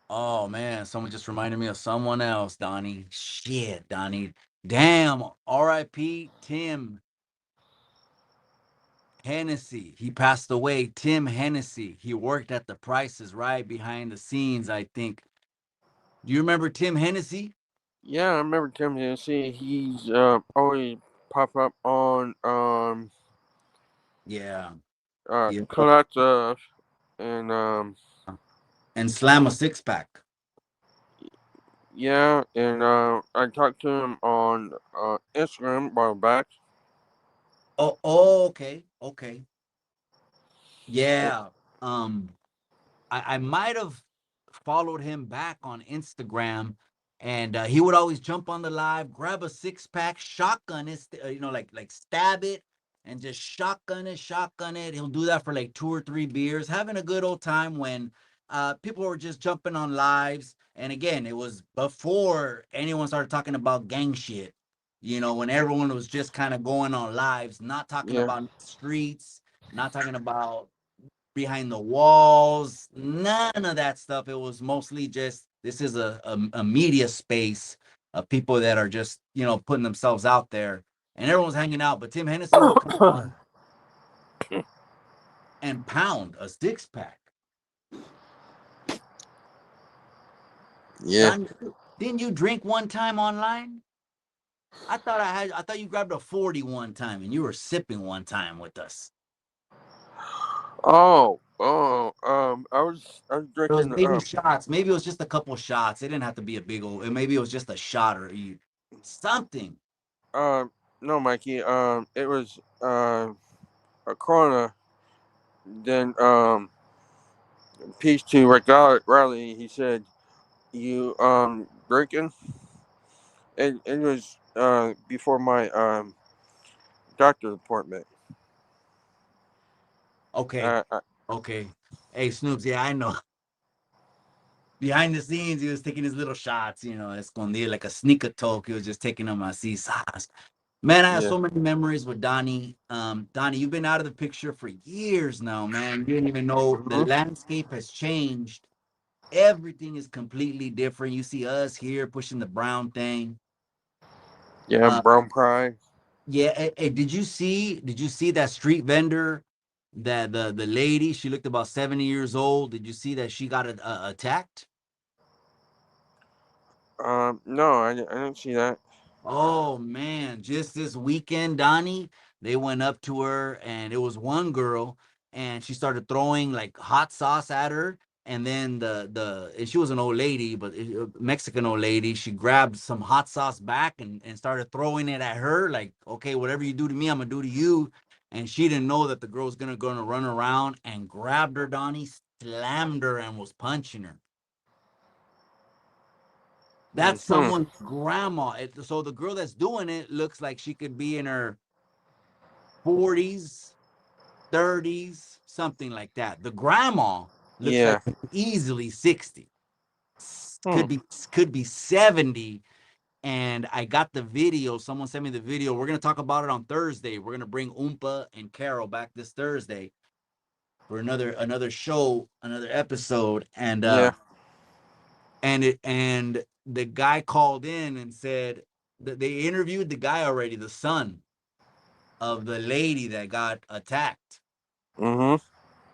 Oh man, someone just reminded me of someone else, Donnie. Shit, Donnie. Damn, R.I.P. Tim Hennessy. He passed away. Tim Hennessy. He worked at the Prices right behind the scenes, I think. Do you remember Tim Hennessy? Yeah, I remember Tim Hennessy. He's always pop up on Yeah. Yeah. Collective and And slam a six pack. yeah, and I talked to him on Instagram a while back. Oh, okay. Okay. And, Yeah. Um, I might have followed him back on Instagram, and he would always jump on the live, grab a six pack, shotgun it, like stab it, and just shotgun it. He'll do that for like 2 or 3 beers, having a good old time when people were just jumping on lives. And again, it was before anyone started talking about gang shit. When everyone was just kind of going on lives, not talking yeah, about streets, not talking about behind the walls, none of that stuff. It was mostly just this is a media space of people that are just putting themselves out there, and everyone's hanging out. But Tim Hennessy would come on and pound a six pack. yeah, Don, didn't you drink one time online? I thought you grabbed a 40 one time and you were sipping one time with us. I was It was drinking. maybe shots. Maybe it was just a couple shots. It didn't have to be a big old. Maybe it was just a shot or something. Um, no, Mikey. It was a Corona. Then peace to Rick Riley. He said, "You drinking?" It was before my doctor appointment. Okay, I, okay. Hey, Snoops. Yeah, I know. Behind the scenes, he was taking his little shots. Escondido like a sneaker talk. He was just taking them así. Man, I have yeah. so many memories with Donnie. Donnie, you've been out of the picture for years now, man. You didn't even know the Hmm. landscape has changed. Everything is completely different. You see us here pushing the brown thing. Yeah, Uh, brown pride. yeah. Hey, did you see that street vendor? That the lady, she looked about 70 years old. Did you see that she got attacked? No, I didn't see that. Oh man, just this weekend, Donnie, they went up to her and it was one girl and she started throwing like hot sauce at her. And then and she was an old lady, but Mexican old lady, she grabbed some hot sauce back and started throwing it at her, like, okay, whatever you do to me, I'm gonna do to you. And she didn't know that the girl's gonna run around and grabbed her, Donnie, slammed her and was punching her. That's Hmm. someone's grandma. So the girl that's doing it looks like she could be in her 40s, 30s, something like that. The grandma looks like Yeah. easily 60. Hmm. Could be 70. And I got the video. Someone sent me the video. We're gonna talk about it on Thursday. We're gonna bring Oompa and Carol back this Thursday for another show, another episode. And Yeah. the guy called in and said that they interviewed the guy already, the son of the lady that got attacked. Hmm.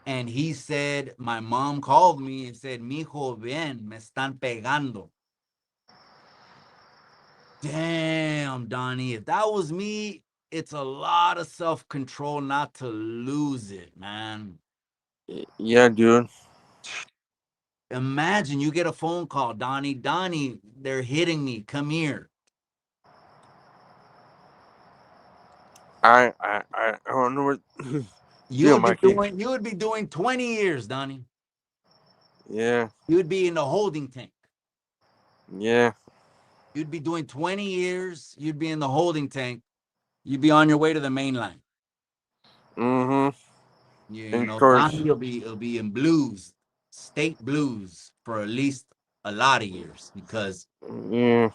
And he said, my mom called me and said, mijo, ven, me están pegando. Damn, Donnie, if that was me, it's a lot of self control not to lose it, man. Yeah, dude. Imagine you get a phone call, Donnie, they're hitting me. Come here. I don't know what You feel, would be Mikey. doing you would be doing 20 years, Donnie. Yeah. You would be in the holding tank. Yeah. You'd be doing 20 years. You'd be in the holding tank. You'd be on your way to the main line. Hmm. You And of know, course. Donnie will be in blues, state blues for at least a lot of years because Yeah.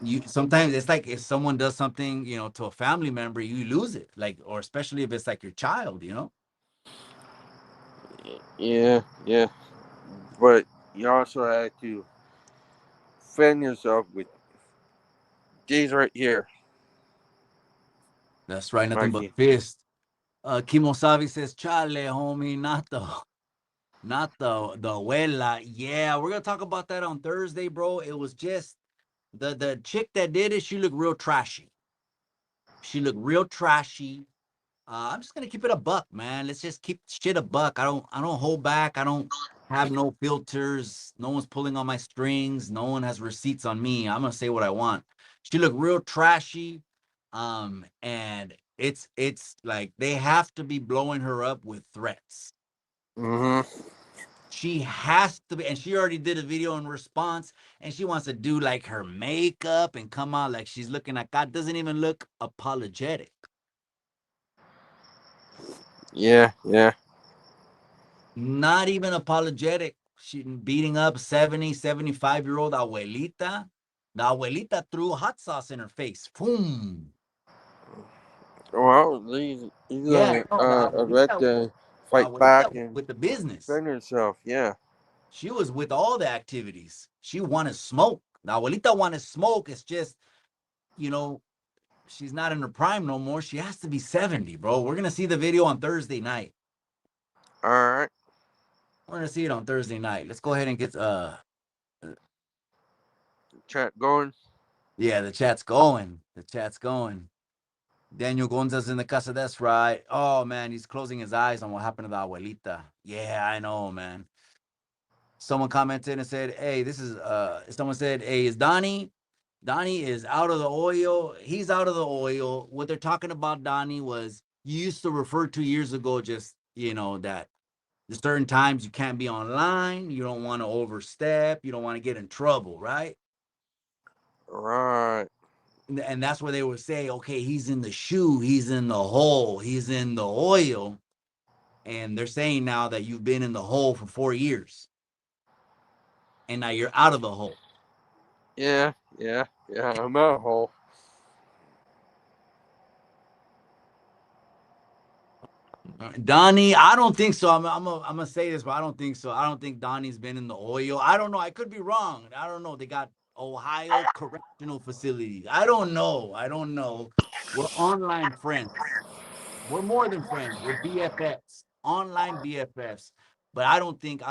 you sometimes it's like if someone does something, to a family member, you lose it. Like, or especially if it's like your child. Yeah. Yeah. But you also had to defend yourself with these right here, That's right, nothing but Mikey. fist. Kimosabi says, Chale, homie, not the abuela. Yeah, we're gonna talk about that on Thursday, bro. It was just the chick that did it. She looked real trashy. She looked real trashy. I'm just gonna keep it a buck, man. Let's just keep shit a buck. I don't hold back. I don't have no filters. No one's pulling on my strings. No one has receipts on me. I'm gonna say what I want. She looked real trashy. And it's like they have to be blowing her up with threats. Hmm. She has to be, and she already did a video in response, and she wants to do like her makeup and come out like she's looking like God. Doesn't even look apologetic. Yeah. Yeah. Not even apologetic. She beating up 70, 75-year-old abuelita. The abuelita threw hot sauce in her face. Boom. Well, he's Yeah, gonna no, the let abuelita, the fight back abuelita and with the business. defend herself. Yeah. She was with all the activities. She wanted smoke. The abuelita wanted smoke. It's just, you know, she's not in her prime no more. She has to be 70, bro. We're gonna see the video on Thursday night. All right. We're gonna see it on Thursday night. Let's go ahead and get Chat going. Yeah, the chat's going. The chat's going. Daniel Gonza's in the casa. That's right. Oh man, he's closing his eyes on what happened to the abuelita. Yeah, I know, man. Someone commented and said, "Hey, this is." Someone said, "Hey, is Donnie? Donnie is out of the oil. He's out of the oil." What they're talking about, Donnie, was you used to refer to years ago. Just that there's certain times you can't be online. You don't want to overstep. You don't want to get in trouble, right? Right. And that's where they would say, okay, he's in the shoe, he's in the hole, he's in the oil. And they're saying now that you've been in the hole for 4 years and now you're out of the hole. Yeah. Yeah. Yeah. I'm at a hole. Donnie, I don't think so. I'm gonna say this, but I don't think so. I don't think Donnie's been in the oil. I don't know. I could be wrong. I don't know. They got Ohio Correctional Facility. I don't know. I don't know. We're online friends. We're more than friends. We're BFFs, online BFFs. But I don't think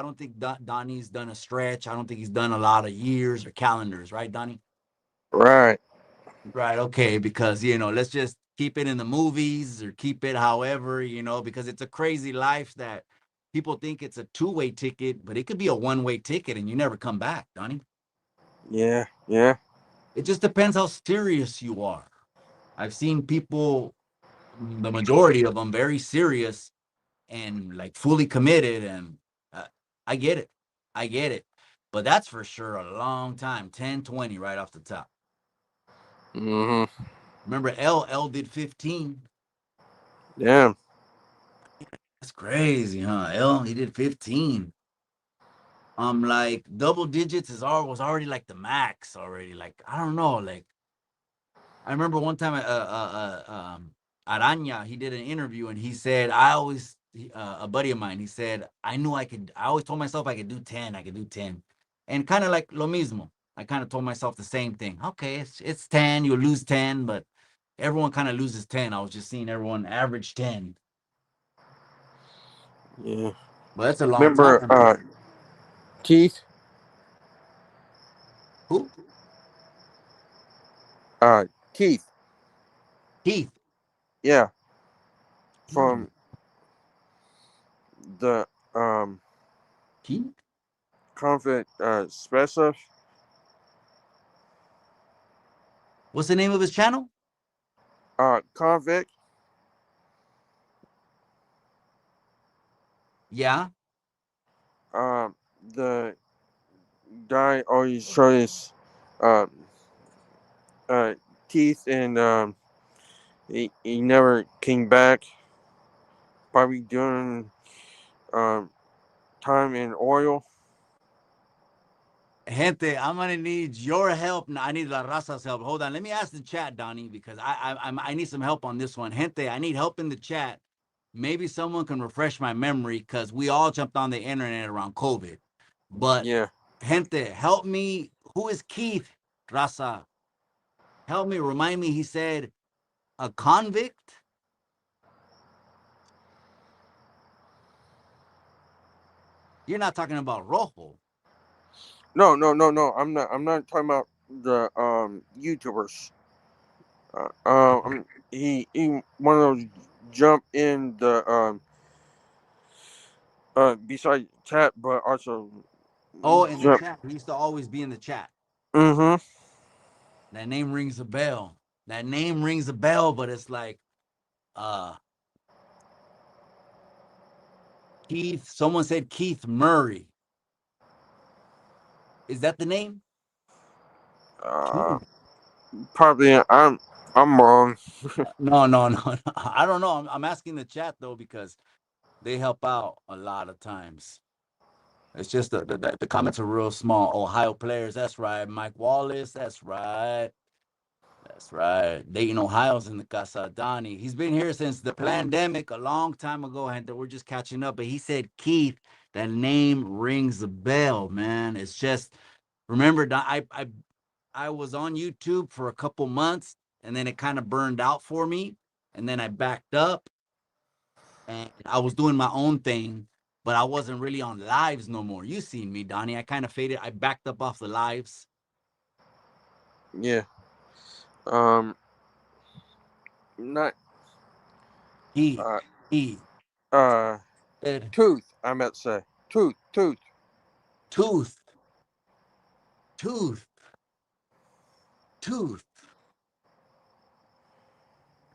Donnie's done a stretch. I don't think he's done a lot of years or calendars, right, Donnie? Right. Right. Okay. Because let's just keep it in the movies or keep it however, because it's a crazy life that people think it's a two-way ticket, but it could be a one-way ticket and you never come back, Donnie. Yeah. Yeah. It just depends how serious you are. I've seen people, the majority of them, very serious and like fully committed. And uh, I get it. I get it. But that's for sure a long time, 10, 20 right off the top. Mm-hmm. Remember, L did 15. Damn. That's crazy, huh? L, he did 15. Like double digits was already like the max already. Like, I don't know. Like, I remember one time, Aranya, he did an interview and he said, a buddy of mine, he said, I always told myself I could do 10, I could do 10. And kind of like lo mismo. I kind of told myself the same thing. Okay, it's 10, you'll lose 10, but everyone kind of loses 10. I was just seeing everyone average 10. Yeah. But that's a long Remember, time. Keith? Who? Keith. Keith. Yeah. Hmm. From the Keith? convict specialist. What's the name of his channel? Convict. Yeah. Um, the guy always showed his um uh teeth, and he never came back. Probably doing um time in oil. Gente, I'm gonna need your help. I need La Raza's help. Hold on. Let me ask the chat, Donnie, because I need some help on this one. Gente, I need help in the chat. Maybe someone can refresh my memory because we all jumped on the internet around COVID. But Yeah. gente, help me. Who is Keith Raza? Help me. Remind me. He said a convict. You're not talking about Rojo. No, no, no, no. I'm not talking about the YouTubers. He one of those jump in the beside chat, but also Oh, in the jump. chat. He used to always be in the chat. Mm-hmm. That name rings a bell. That name rings a bell, but it's like uh Keith. Someone said Keith Murray. Is that the name? Uh, Keith. probably I'm wrong. No, no, no, no. I don't know. I'm asking the chat though because they help out a lot of times. It's just the comments are real small. Ohio players, that's right. Mike Wallace, that's right. That's right. Dayton, Ohio's in the Casa Donnie. He's been here since the pandemic a long time ago, and we're just catching up. But he said, Keith, that name rings a bell, man. It's just remember, I was on YouTube for a couple months, and then it kind of burned out for me, and then I backed up, and I was doing my own thing, but I wasn't really on lives no more. You seen me, Donnie? I kind of faded. I backed up off the lives. Yeah. Um, not He, uh he, uh said, tooth. I meant to say tooth. tooth, tooth, tooth.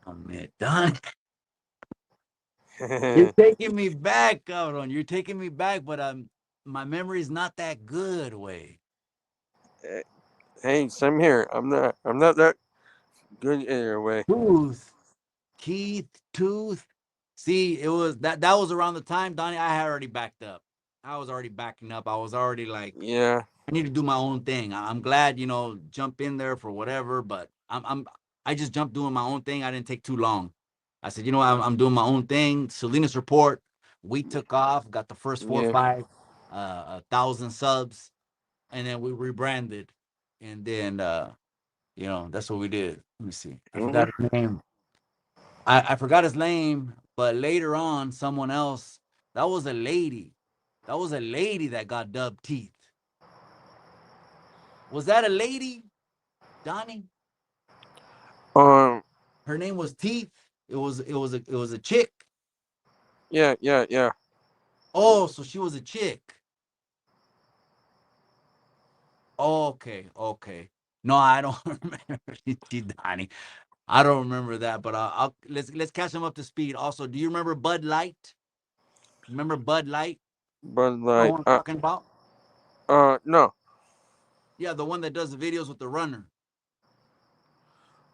Oh man, Don, you're taking me back, cabrón. You're taking me back, but my memory's not that good, way. Hey, same here. I'm not that good either way. Tooth, Keith, tooth. See, it was that was around the time, Donnie, I had already backed up. I was already backing up. I was already like, Yeah, I need to do my own thing. I'm glad, jump in there for whatever, but I just jumped doing my own thing. I didn't take too long. I said, I'm doing my own thing. Salinas report. We took off, got the first four or yeah. five, 1,000 subs, and then we rebranded, and then that's what we did. Let me see. I Hmm. forgot his name. I forgot his name, but later on, someone else. That was a lady. That was a lady that got dubbed Teeth. Was that a lady, Donnie? Um, Her name was Teeth. It was a chick. yeah. Oh, so she was a chick. Okay, okay. No, I don't remember. Donnie. I don't remember that, but let's catch him up to speed. Also, do you remember Bud Light? Remember Bud Light? But You know like, who I'm talking about? no. Yeah, the one that does the videos with the runner.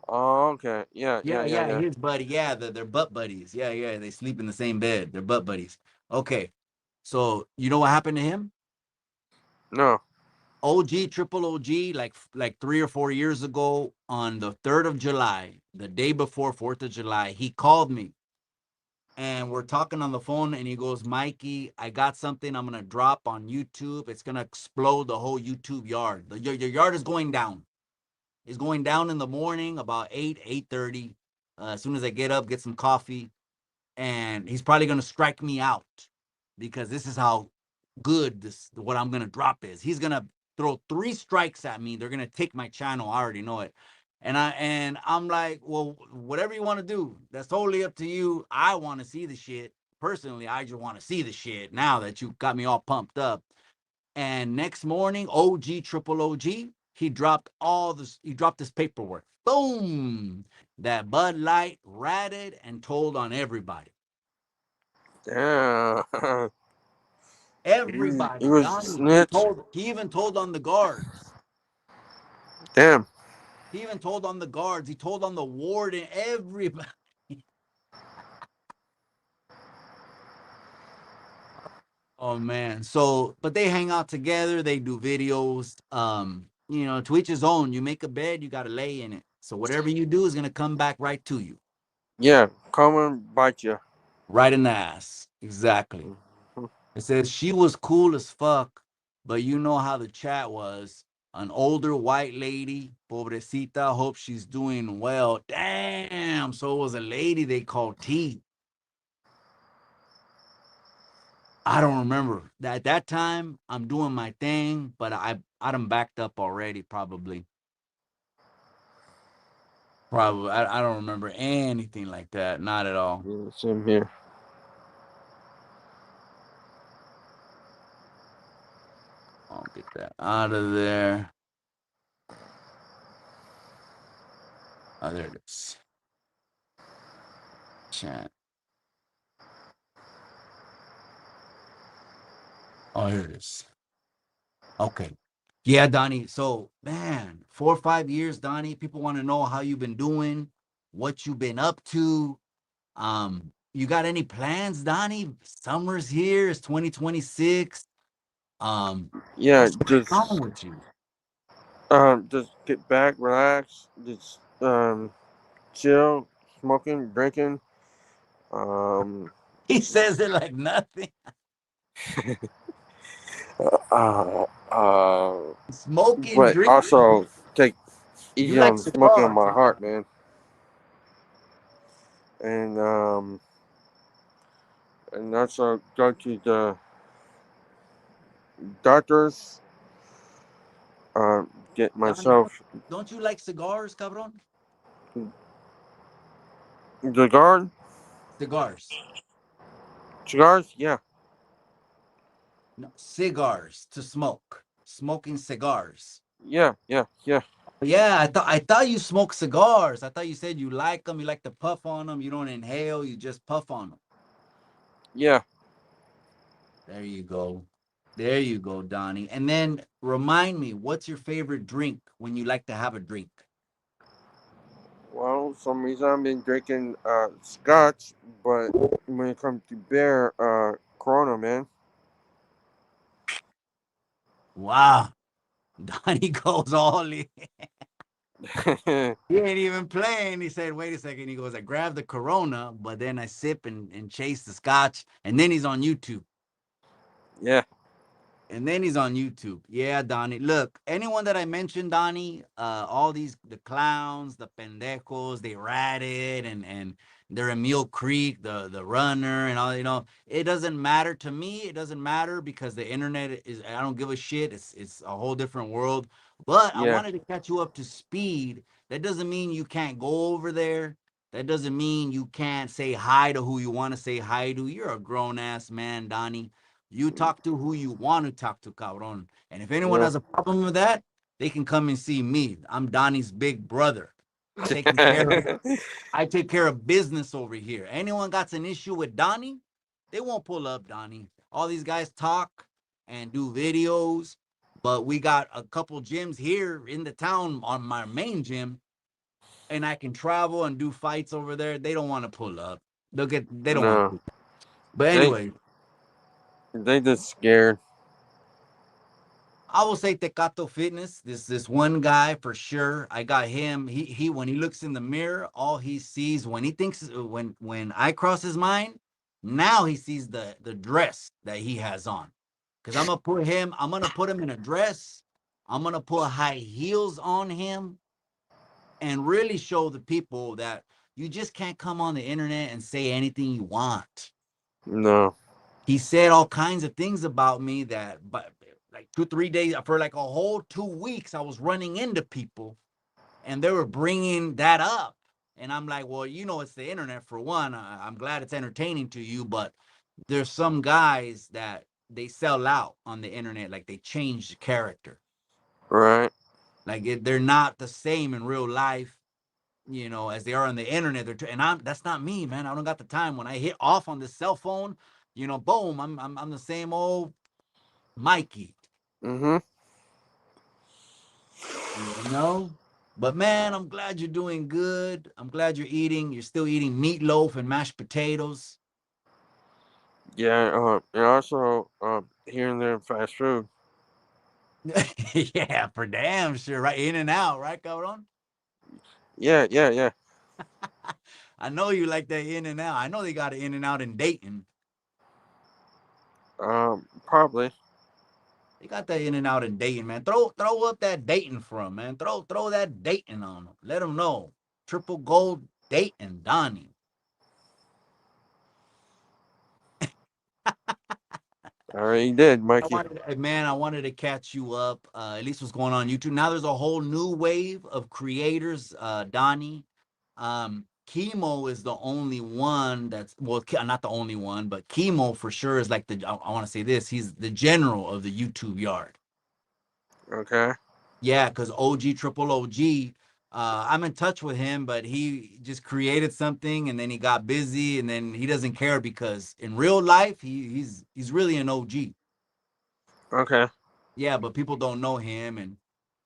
Oh, okay. Yeah, Yeah. his buddy. Yeah, they're butt buddies. Yeah, they sleep in the same bed. They're butt buddies. Okay, so you know what happened to him? No. OG, triple OG, like 3 or 4 years ago on the 3rd of July, the day before 4th of July, he called me and we're talking on the phone and he goes, Mikey, I got something I'm gonna drop on YouTube. It's gonna explode the whole YouTube yard. Your yard is going down. It's going down in the morning about 8:30. As soon as I get up, get some coffee, and he's probably gonna strike me out because this is how good this what I'm gonna drop is. He's gonna throw 3 strikes at me. They're gonna take my channel. I already know it. And I'm like, well, whatever you want to do, that's totally up to you. I want to see the shit. Personally, I just want to see the shit now that you got me all pumped up. And next morning, OG, triple OG, he dropped his paperwork. Boom. That Bud Light ratted and told on everybody. Damn. he Everybody, was a Donnie. He snitch. told he even told on the guards. Damn. He even told on the guards. He told on the warden, everybody. Oh man. So, but they hang out together, they do videos. To each his own. You make a bed, you gotta lay in it. So whatever you do is gonna come back right to you. Yeah. Come and bite you. Right in the ass. Exactly. It says she was cool as fuck, but you know how the chat was. An older white lady, pobrecita, hope she's doing well. Damn. So it was a lady they called T. I don't remember. At that time, I'm doing my thing, but I done backed up already, probably. Probably. I don't remember anything like that. Not at all. Yeah, same here. I'll get that out of there. Oh, there it is. Chat. Oh, here it is. Okay. Yeah, Donnie. So, man, 4 or 5 years, Donnie. People want to know how you've been doing, what you've been up to. You got any plans, Donnie? Summer's here. It's 2026. Yeah. What's going on with you? Just get back, relax, just chill, smoking, drinking. Um. He says it like nothing. Uh. Uh. Smoking, But drinking. also take You easy like on smoking on cigars, my huh? heart, man. And also go to the doctors. Get Donnie, don't, myself. don't you like cigars, cabron? The guard? Cigars. Cigars? Yeah. No, cigars to smoke. Smoking cigars. Yeah, yeah, yeah. Yeah, I thought you smoke cigars. I thought you said you like them. You like to puff on them. You don't inhale. You just puff on them. Yeah. There you go. There you go, Donnie. And then remind me, what's your favorite drink when you like to have a drink? Well, some reason I've been drinking scotch, but when it comes to beer, Corona, man. Wow. Donnie goes all in. He ain't even playing. He said, wait a second. He goes, I grabbed the Corona, but then I sip and chase the scotch. And then he's on YouTube. Yeah. And then he's on YouTube. Yeah, Donnie. Look, anyone that I mentioned, Donnie, all these the clowns, the pendejos, they ratted and they're in Mule Creek, the runner, and all, it doesn't matter to me. It doesn't matter because the internet is, I don't give a shit. It's a whole different world. But I Yeah. wanted to catch you up to speed. That doesn't mean you can't go over there. That doesn't mean you can't say hi to who you want to say hi to. You're a grown ass man, Donnie. You talk to who you want to talk to, cabron. And if anyone Yeah. has a problem with that, they can come and see me. I'm Donnie's big brother. Taking care of I take care of business over here. Anyone got an issue with Donnie, they won't pull up, Donnie. All these guys talk and do videos, but we got a couple gyms here in the town on my main gym, and I can travel and do fights over there. They don't want to pull up. They don't want No. to. But They anyway, they just scared. I will say Tecato Fitness. This one guy for sure. I got him. He when he looks in the mirror, all he sees when he thinks when I cross his mind, now he sees the dress that he has on. Cause I'm gonna put him in a dress. I'm gonna put high heels on him and really show the people that you just can't come on the internet and say anything you want. No. He said all kinds of things about me that, but like 2 3 days for like a whole 2 weeks I was running into people and they were bringing that up, and I'm like, well, it's the internet for one. I'm glad it's entertaining to you, but there's some guys that they sell out on the internet, like they change the character, Right. like they're not the same in real life, as they are on the internet. And that's not me, man. I don't got the time. When I hit off on the cell phone, boom, I'm the same old Mikey, Mhm. you know. But man, I'm glad you're doing good. I'm glad you're still eating meatloaf and mashed potatoes. Yeah. And also, here and there fast food. Yeah, for damn sure. Right, in and out, right, Cabron? Yeah. Yeah. Yeah. I know you like that in and out. I know they got an in and out in Dayton. Probably. They got that in and out in Dayton, man. Throw up that Dayton from, man. Throw that Dayton on them. Let them know. Triple gold Dayton, Donnie. I already did, I Mikey. wanted, man, I wanted to catch you up. At least what's going on YouTube. Now there's a whole new wave of creators. Donnie, Chemo is the only one that's, well, not the only one, but Chemo for sure is like I want to say this. He's the general of the YouTube yard. Okay. Yeah, because OG Triple OG. I'm in touch with him, but he just created something and then he got busy and then he doesn't care because in real life he's really an OG. Okay. Yeah, but people don't know him, and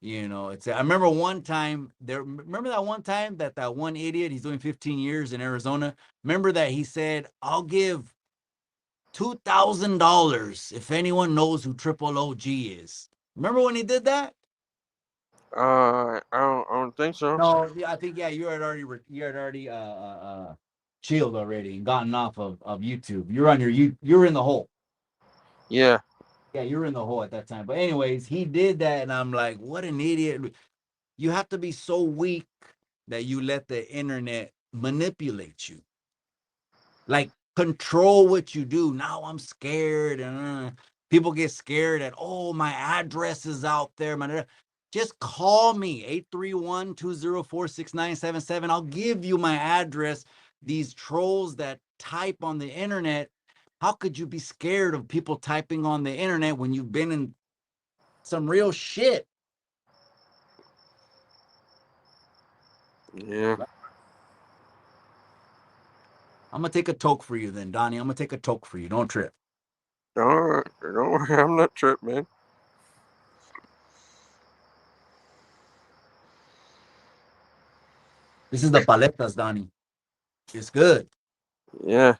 it's. I remember one time there. Remember that one time that one idiot. He's doing 15 years in Arizona. Remember that he said, "I'll give $2,000 if anyone knows who Triple OG is." Remember when he did that? I don't think so. No, yeah, I think yeah. You had already chilled already and gotten off of YouTube. You're in the hole. Yeah. Yeah, you're in the hole at that time. But anyways, he did that, and I'm like, what an idiot. You have to be so weak that you let the internet manipulate you, like control what you do. Now I'm scared, and people get scared that, oh, my address is out there. just call me 831-204-6977. I'll give you my address. These trolls that type on the internet, how could you be scared of people typing on the internet when you've been in some real shit? Yeah. I'm gonna take a toke for you then, Donnie. I'm gonna take a toke for you. Don't trip. Don't worry, I'm not tripped, man. This is the paletas, Donnie. It's good. Yeah.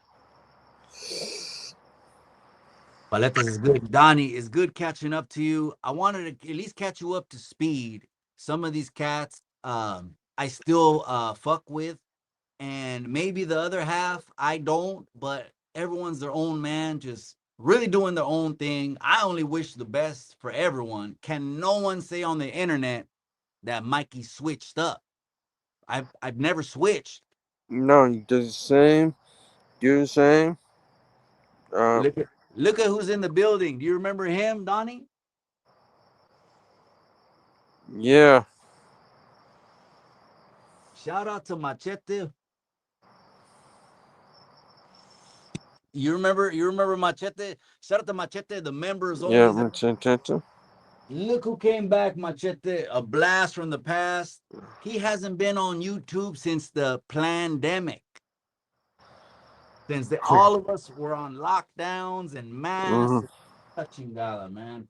Paletas is good. Donnie, it's good catching up to you. I wanted to at least catch you up to speed. Some of these cats, I still fuck with, and maybe the other half I don't. But everyone's their own man, just really doing their own thing. I only wish the best for everyone. Can no one say on the internet that Mikey switched up? I've never switched. No, you do the same. Do the same. Uh, Look at who's in the building. Do you remember him, Donnie? yeah. Shout out to Machete. You remember Machete? Shout out to Machete, the members Yeah, only. Machete. Look who came back, Machete. A blast from the past. He hasn't been on YouTube since the pandemic. Since all of us were on lockdowns and Mm-hmm. masks. Touching dollar, man.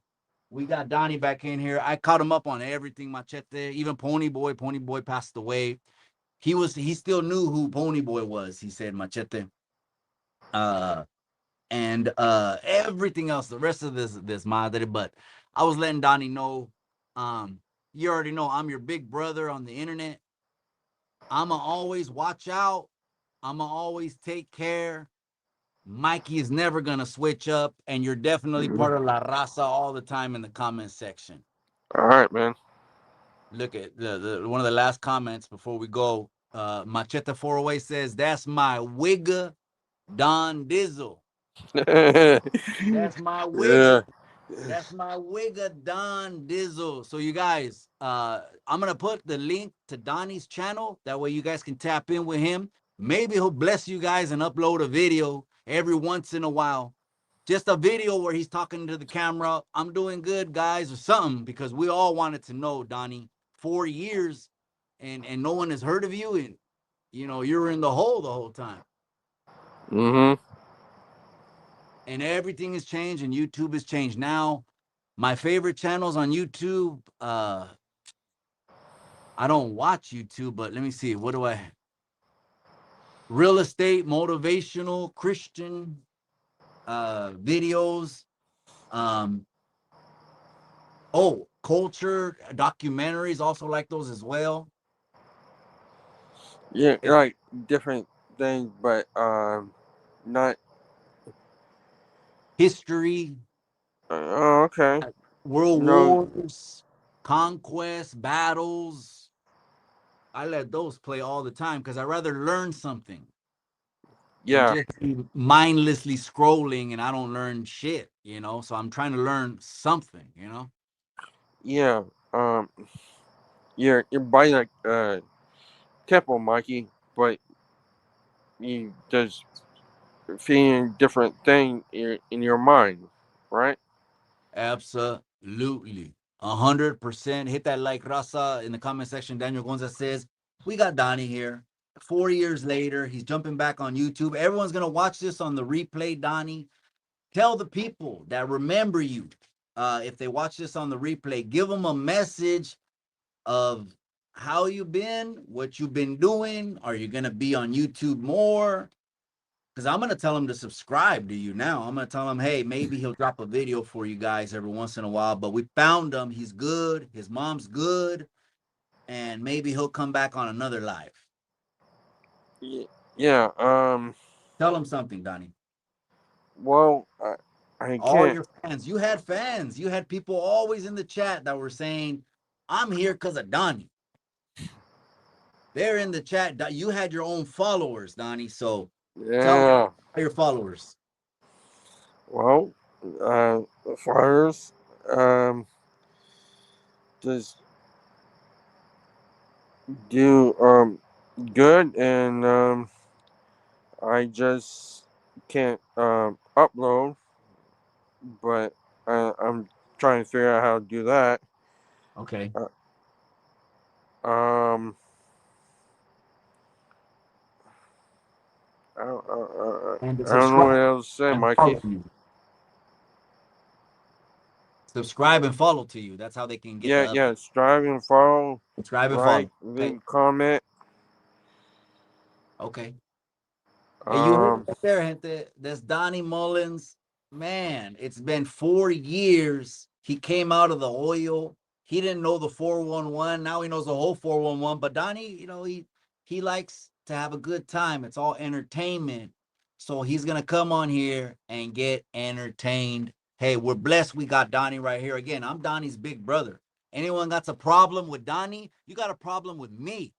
We got Donnie back in here. I caught him up on everything, Machete. Even Pony Boy. Pony Boy passed away. He still knew who Pony Boy was. He said Machete. Uh, and everything else, the rest of this madre. But I was letting Donnie know, um, you already know I'm your big brother on the internet. I'ma always watch out. I'ma always take care. Mikey is never gonna switch up, and you're definitely Mm-hmm. part of La Raza all the time in the comment section. All right, man. Look at one of the last comments before we go. Machete 408 says, "That's my wigga Don Dizzle. That's my wigga. yeah. That's my wigga Don Dizzle." So you guys, I'm gonna put the link to Donnie's channel. That way you guys can tap in with him. Maybe he'll bless you guys and upload a video every once in a while. Just a video where he's talking to the camera. I'm doing good, guys, or something, because we all wanted to know, Donnie. 4 years and no one has heard of you, and you're in the hole the whole time. Mm-hmm. And everything has changed, and YouTube has changed. Now my favorite channels on YouTube, I don't watch YouTube, but let me see, what do I real estate, motivational, Christian videos, um culture documentaries, also like those as well. Yeah, It, like different things, but not. history, Oh, okay. world No. wars, conquest, battles. I let those play all the time because I rather learn something than Yeah. just be mindlessly scrolling and I don't learn shit. So I'm trying to learn something. Yeah. Um. You're by like temple, Mikey, but you just feeling different thing in your mind, right? Absolutely. 100%. Hit that like, Raza, in the comment section. Daniel Gonzalez says, we got Donnie here. 4 years later, he's jumping back on YouTube. Everyone's going to watch this on the replay, Donnie. Tell the people that remember you. If they watch this on the replay, give them a message of how you've been, what you've been doing. Are you going to be on YouTube more? Because I'm going to tell him to subscribe to you now. I'm going to tell him, hey, maybe he'll drop a video for you guys every once in a while. But we found him. He's good. His mom's good. And maybe he'll come back on another live. Yeah. Tell him something, Donnie. Well, I All can't. your fans. You had fans. You had people always in the chat that were saying, I'm here because of Donnie. They're in the chat. You had your own followers, Donnie. So tell Yeah. your followers. Well, first, um, just do good, and I just can't upload, but I'm trying to figure out how to do that. Okay. Uh, um, And to I don't know what subscribe else to say, and Mikey. follow you. Subscribe and follow to you. That's how they can get the Yeah, update. yeah. Strive and follow, Subscribe and like, follow. Okay. leave, comment. Okay. And you heard it Um, right there, gente. That's Donnie Mullins. Man, it's been 4 years. He came out of the oil. He didn't know the 411. Now he knows the whole 411. But Donnie, he likes to have a good time. It's all entertainment. So he's gonna come on here and get entertained. Hey, we're blessed we got Donnie right here. Again, I'm Donnie's big brother. Anyone got a problem with Donnie, you got a problem with me.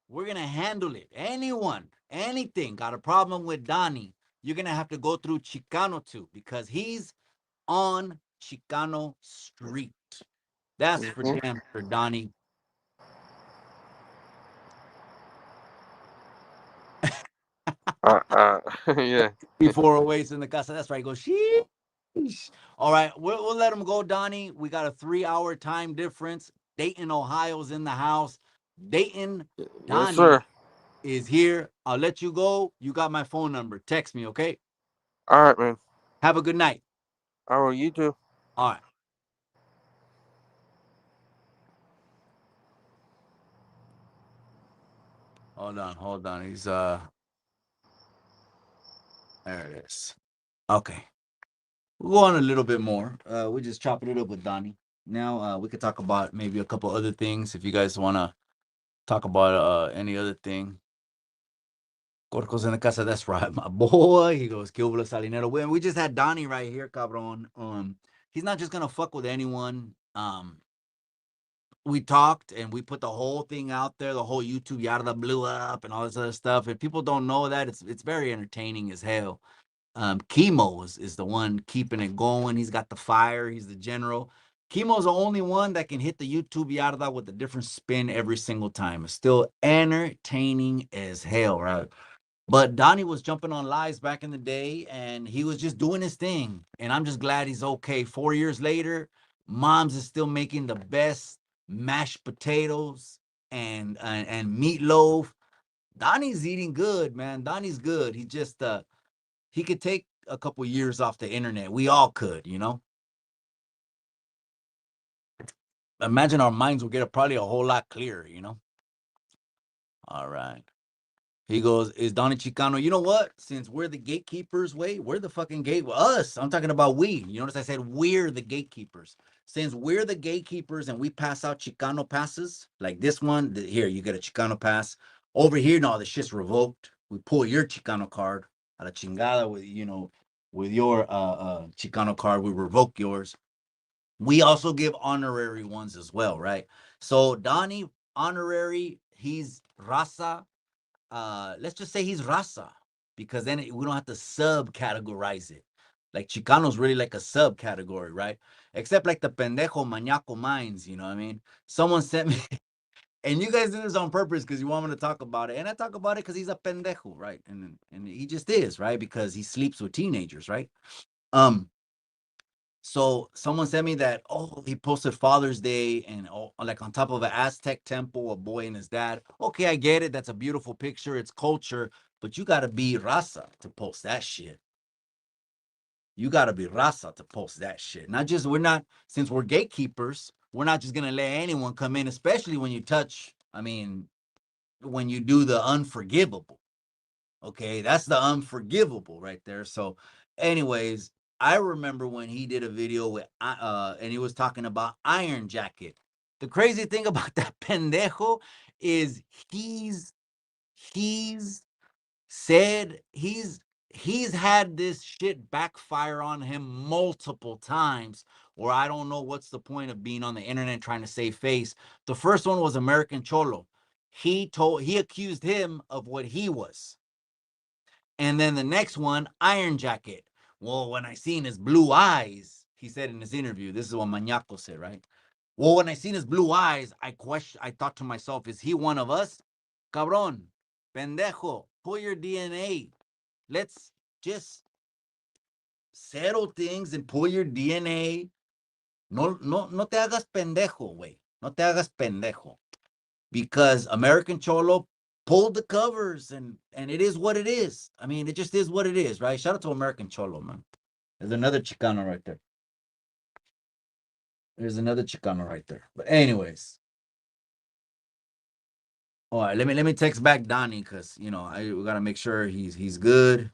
We're going to handle it. Anyone, anything, got a problem with Donnie, you're going to have to go through Chicano too, because he's on Chicano Street. That's for mhm. damn sure, Donnie. Yeah. Before awaits in the casa. That's right. Go, sheesh. All right. We'll let him go, Donnie. We got a 3 hour time difference. Dayton, Ohio's in the house. Dayton, Yes, Donnie sir. is here. I'll let you go. You got my phone number. Text me, okay? All right, man. Have a good night. How are you too? All right. Hold on, hold on. He's there it is. Okay. We'll go on a little bit more. We're just chopping it up with Donnie. Now we could talk about maybe a couple other things if you guys wanna talk about any other thing. Corcos in the casa, that's right, my boy. He goes, Kilbula Salinero. We just had Donnie right here, cabron. He's not just gonna fuck with anyone. We talked and we put the whole thing out there. The whole YouTube yada blew up and all this other stuff. If people don't know that, it's very entertaining as hell. Chemo is the one keeping it going. He's got the fire. He's the general. Chemo's the only one that can hit the YouTube yada with a different spin every single time. It's still entertaining as hell, right? But Donnie was jumping on lives back in the day, and he was just doing his thing. And I'm just glad he's okay. 4 years later, Mom's is still making the best mashed potatoes and meatloaf. Donnie's eating good, man. Donnie's good. He could take a couple years off the internet. We all could. Imagine our minds will get probably a whole lot clearer. All right. He goes, is Donnie Chicano? You know what? Since we're the gatekeepers, wait, we're the fucking gate. Us. I'm talking about we. You notice I said we're the gatekeepers. Since we're the gatekeepers and we pass out Chicano passes, like this one, here, you get a Chicano pass. Over here, no, the shit's revoked. We pull your Chicano card a la chingada with your Chicano card, we revoke yours. We also give honorary ones as well, right? So Donnie, honorary, he's Raza. Let's just say he's Raza, because then we don't have to subcategorize it. Like Chicano's really like a subcategory, right? Except like the pendejo maniaco minds, you know what I mean? Someone sent me, and you guys do this on purpose because you want me to talk about it, and I talk about it because he's a pendejo, right? And he just is, right? Because he sleeps with teenagers, right? Um, so someone sent me that, oh, he posted Father's Day and like on top of an Aztec temple, a boy and his dad. Okay, I get it. That's a beautiful picture. It's culture, but you gotta be Raza to post that shit. You gotta be Raza to post that shit. Not just we're not since we're gatekeepers, we're not just gonna let anyone come in, especially when you touch, I mean, when you do the unforgivable. Okay, that's the unforgivable right there. So, anyways, I remember when he did a video with and he was talking about Iron Jacket. The crazy thing about that pendejo is he's said he's had this shit backfire on him multiple times, where I don't know what's the point of being on the internet trying to save face. The first one was American Cholo. He accused him of what he was. And then the next one, Iron Jacket. Well, when I seen his blue eyes, he said in his interview, this is what Mañaco said, right? Well, when I seen his blue eyes, I thought to myself, is he one of us? Cabron, pendejo, pull your DNA. Let's just settle things and pull your DNA. No te hagas pendejo, güey. No te hagas pendejo. Because American Cholo pulled the covers and it is what it is. I mean, it just is what it is, right? Shout out to American Cholo, man. There's another Chicano right there. There's another Chicano right there. But anyways, all right. Let me text back Donnie because we gotta make sure he's good.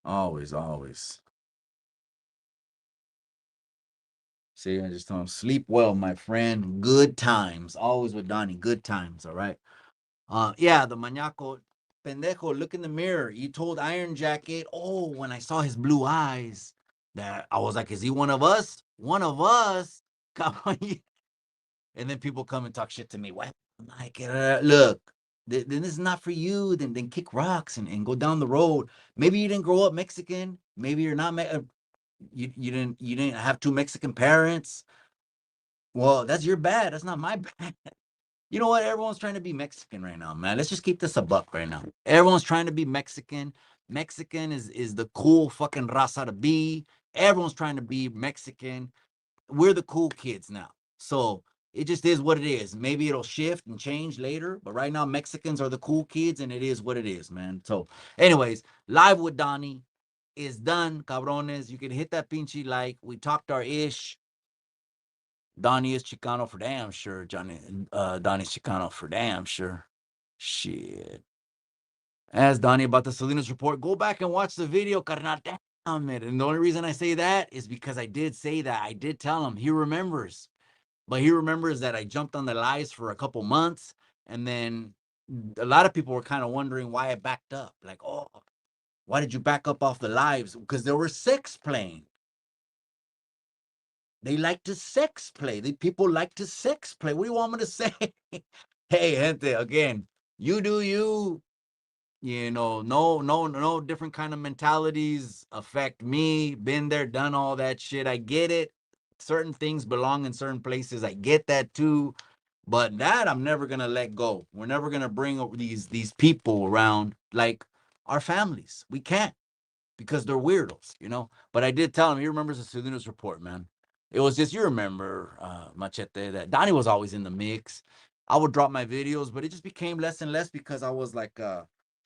Always, always. See, I just told him sleep well, my friend. Good times, always with Donnie. Good times. All right. Yeah, the Mañaco pendejo, look in the mirror. You told Iron Jacket, oh, when I saw his blue eyes, that I was like, is he one of us? One of us? Come on. And then people come and talk shit to me. What? I'm like, look, then this is not for you. Then kick rocks and go down the road. Maybe you didn't grow up Mexican. Maybe you're not. You didn't have two Mexican parents. Well, that's your bad. That's not my bad. You know what? Everyone's trying to be Mexican right now, man. Let's just keep this a buck right now. Everyone's trying to be Mexican. Mexican is the cool fucking raza to be. Everyone's trying to be Mexican. We're the cool kids now. So it just is what it is. Maybe it'll shift and change later, but right now Mexicans are the cool kids, and it is what it is, man. So, anyways, live with Donnie is done, cabrones. You can hit that pinchy like. We talked our ish. Donnie is Chicano for damn sure. Donnie's Chicano for damn sure. Shit. As Donnie about the Salinas report, go back and watch the video, carnal. Damn it. And the only reason I say that is because I did say that. I did tell him. He remembers. But he remembers that I jumped on the lives for a couple months. And then a lot of people were kind of wondering why I backed up. Like, oh, why did you back up off the lives? Because there were six playing. They like to sex play. People like to sex play. What do you want me to say? Hey, gente, again, you do you. No different kind of mentalities affect me. Been there, done all that shit. I get it. Certain things belong in certain places. I get that too. But that I'm never gonna let go. We're never gonna bring these people around like our families. We can't because they're weirdos. But I did tell him he remembers the Salinas report, man. It was just you remember, Machete, that Donnie was always in the mix. I would drop my videos, but it just became less and less because I was like,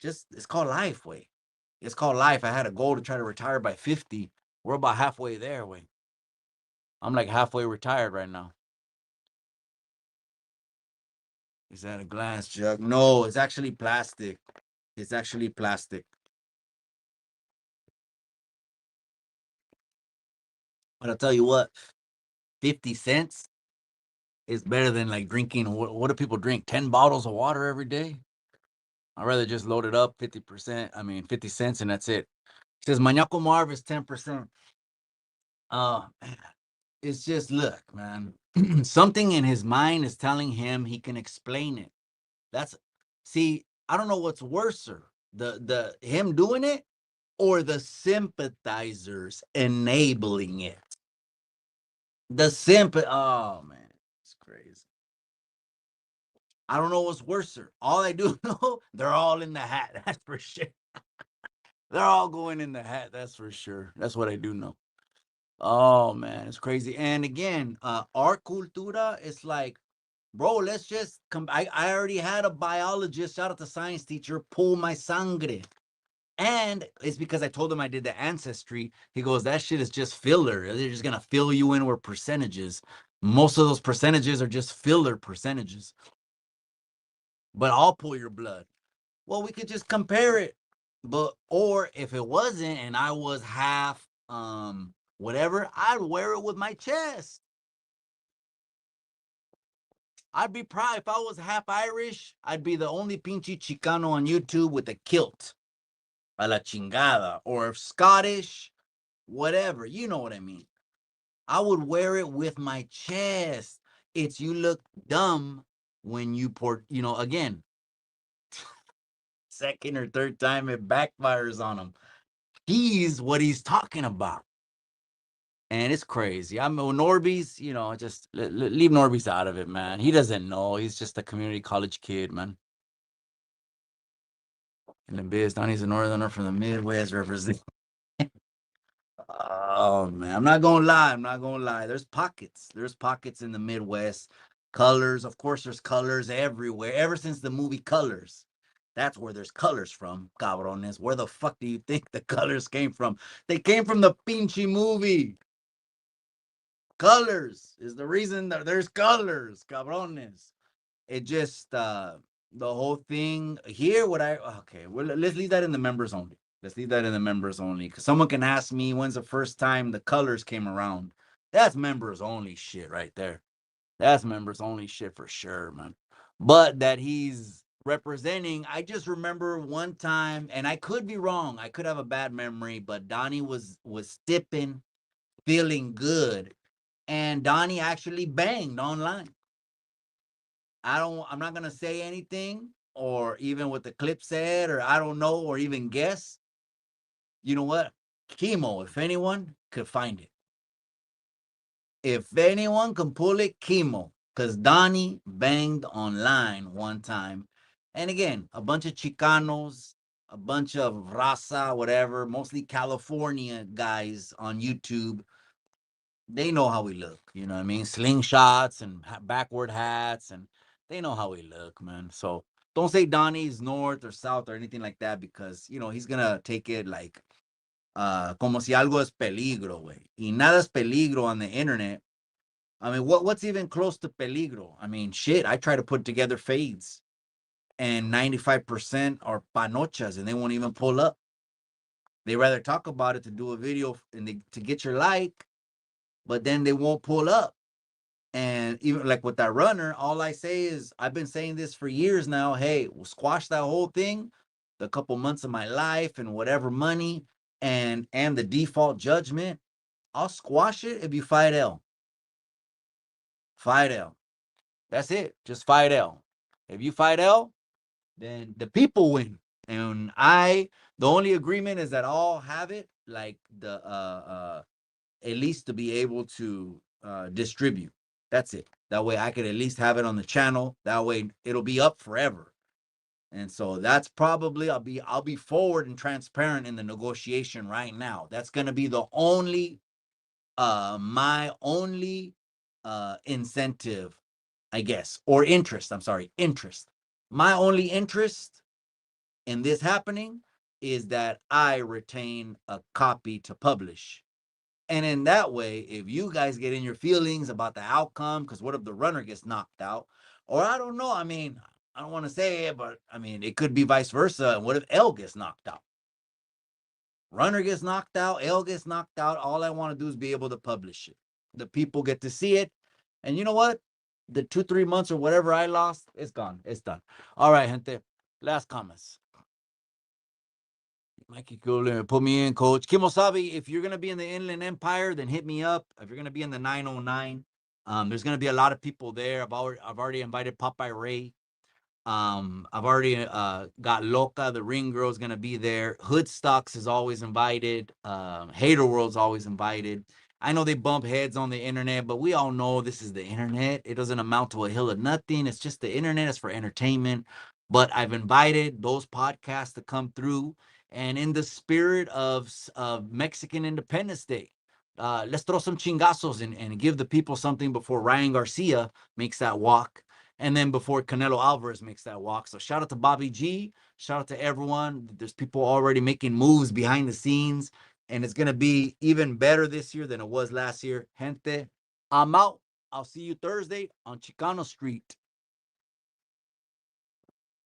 just it's called life, way. It's called life. I had a goal to try to retire by 50. We're about halfway there, way. I'm like halfway retired right now. Is that a glass jug? No, it's actually plastic. It's actually plastic. But I'll tell you what, 50 cents is better than like drinking. What do people drink? 10 bottles of water every day? I'd rather just load it up 50%. I mean, 50 cents and that's it. It says Maniaco Marv is 10%. Uh, it's just, look, man, something in his mind is telling him he can explain it. That's, see, I don't know what's worser, the him doing it or the sympathizers enabling it. Oh man, it's crazy. I don't know what's worser. All I do know, they're all in the hat. That's for sure. They're all going in the hat. That's for sure. That's what I do know. Oh man, it's crazy. And again, our cultura is like, bro, let's just come. I already had a biologist, shout out to science teacher, pull my sangre. And it's because I told him I did the ancestry. He goes, that shit is just filler. They're just gonna fill you in with percentages. Most of those percentages are just filler percentages. But I'll pull your blood. Well, we could just compare it. But or if it wasn't and I was half whatever, I'd wear it with my chest. I'd be proud if I was half Irish, I'd be the only pinchy Chicano on YouTube with a kilt. A la chingada. Or if Scottish, whatever. You know what I mean. I would wear it with my chest. You look dumb when you again, second or third time it backfires on him. He's what he's talking about. And it's crazy. I mean, Norby's, just leave Norby's out of it, man. He doesn't know. He's just a community college kid, man. In the biz, Donnie's a northerner from the Midwest, represent. Oh man, I'm not gonna lie. I'm not gonna lie. There's pockets. There's pockets in the Midwest. Colors, of course. There's colors everywhere. Ever since the movie Colors, that's where there's colors from. Cabrones. Where the fuck do you think the colors came from? They came from the pinchy movie. Colors is the reason that there's colors, cabrones. It just the whole thing here. What I okay? Well, let's leave that in the members only. Let's leave that in the members only. Because someone can ask me when's the first time the colors came around. That's members only shit right there. That's members only shit for sure, man. But that he's representing, I just remember one time, and I could be wrong. I could have a bad memory, but Donnie was tipping, feeling good, and Donnie actually banged online. I'm not gonna say anything, or even what the clip said, or I don't know, or even guess. You know what? Chemo, if anyone could find it. If anyone can pull it, chemo. Because Donnie banged online one time. And again, a bunch of Chicanos, a bunch of Raza, whatever, mostly California guys on YouTube, they know how we look. You know what I mean? Slingshots and backward hats, and they know how we look, man. So don't say Donnie's north or south or anything like that, because he's gonna take it like como si algo es peligro, güey. Y nada es peligro on the internet. I mean, what's even close to peligro? I mean, shit. I try to put together fades, and 95% are panochas, and they won't even pull up. They rather talk about it to do a video and to get your like, but then they won't pull up. And even like with that runner, all I say is I've been saying this for years now. Hey, we'll squash that whole thing, the couple months of my life and whatever money and the default judgment. I'll squash it if you fight L. Fight L. That's it. Just fight L. If you fight L, then the people win. And the only agreement is that I'll have it like the at least to be able to distribute. That's it. That way I could at least have it on the channel. That way it'll be up forever. And so that's probably I'll be forward and transparent in the negotiation right now. That's gonna be the only my only incentive, I guess, or interest. I'm sorry, interest. My only interest in this happening is that I retain a copy to publish. And in that way, if you guys get in your feelings about the outcome, because what if the runner gets knocked out? Or I don't know. I mean, I don't want to say it, but I mean, it could be vice versa. And what if L gets knocked out? Runner gets knocked out, L gets knocked out. All I want to do is be able to publish it. The people get to see it. And you know what? The 2-3 months or whatever I lost, it's gone. It's done. All right, gente. Last comments. Mikey Cooler, put me in, coach. Kimosabi, if you're going to be in the Inland Empire, then hit me up. If you're going to be in the 909, there's going to be a lot of people there. I've already invited Popeye Ray. I've already got Loca, the ring girl, is gonna be there. Hood Stocks is always invited. Hater World's always invited. I know they bump heads on the internet, but we all know this is the internet. It doesn't amount to a hill of nothing. It's just the internet. It's for entertainment. But I've invited those podcasts to come through, and in the spirit of Mexican Independence Day, let's throw some chingazos and give the people something before Ryan Garcia makes that walk. And then before Canelo Alvarez makes that walk. So shout out to Bobby G. Shout out to everyone. There's people already making moves behind the scenes. And it's going to be even better this year than it was last year. Gente, I'm out. I'll see you Thursday on Chicano Street.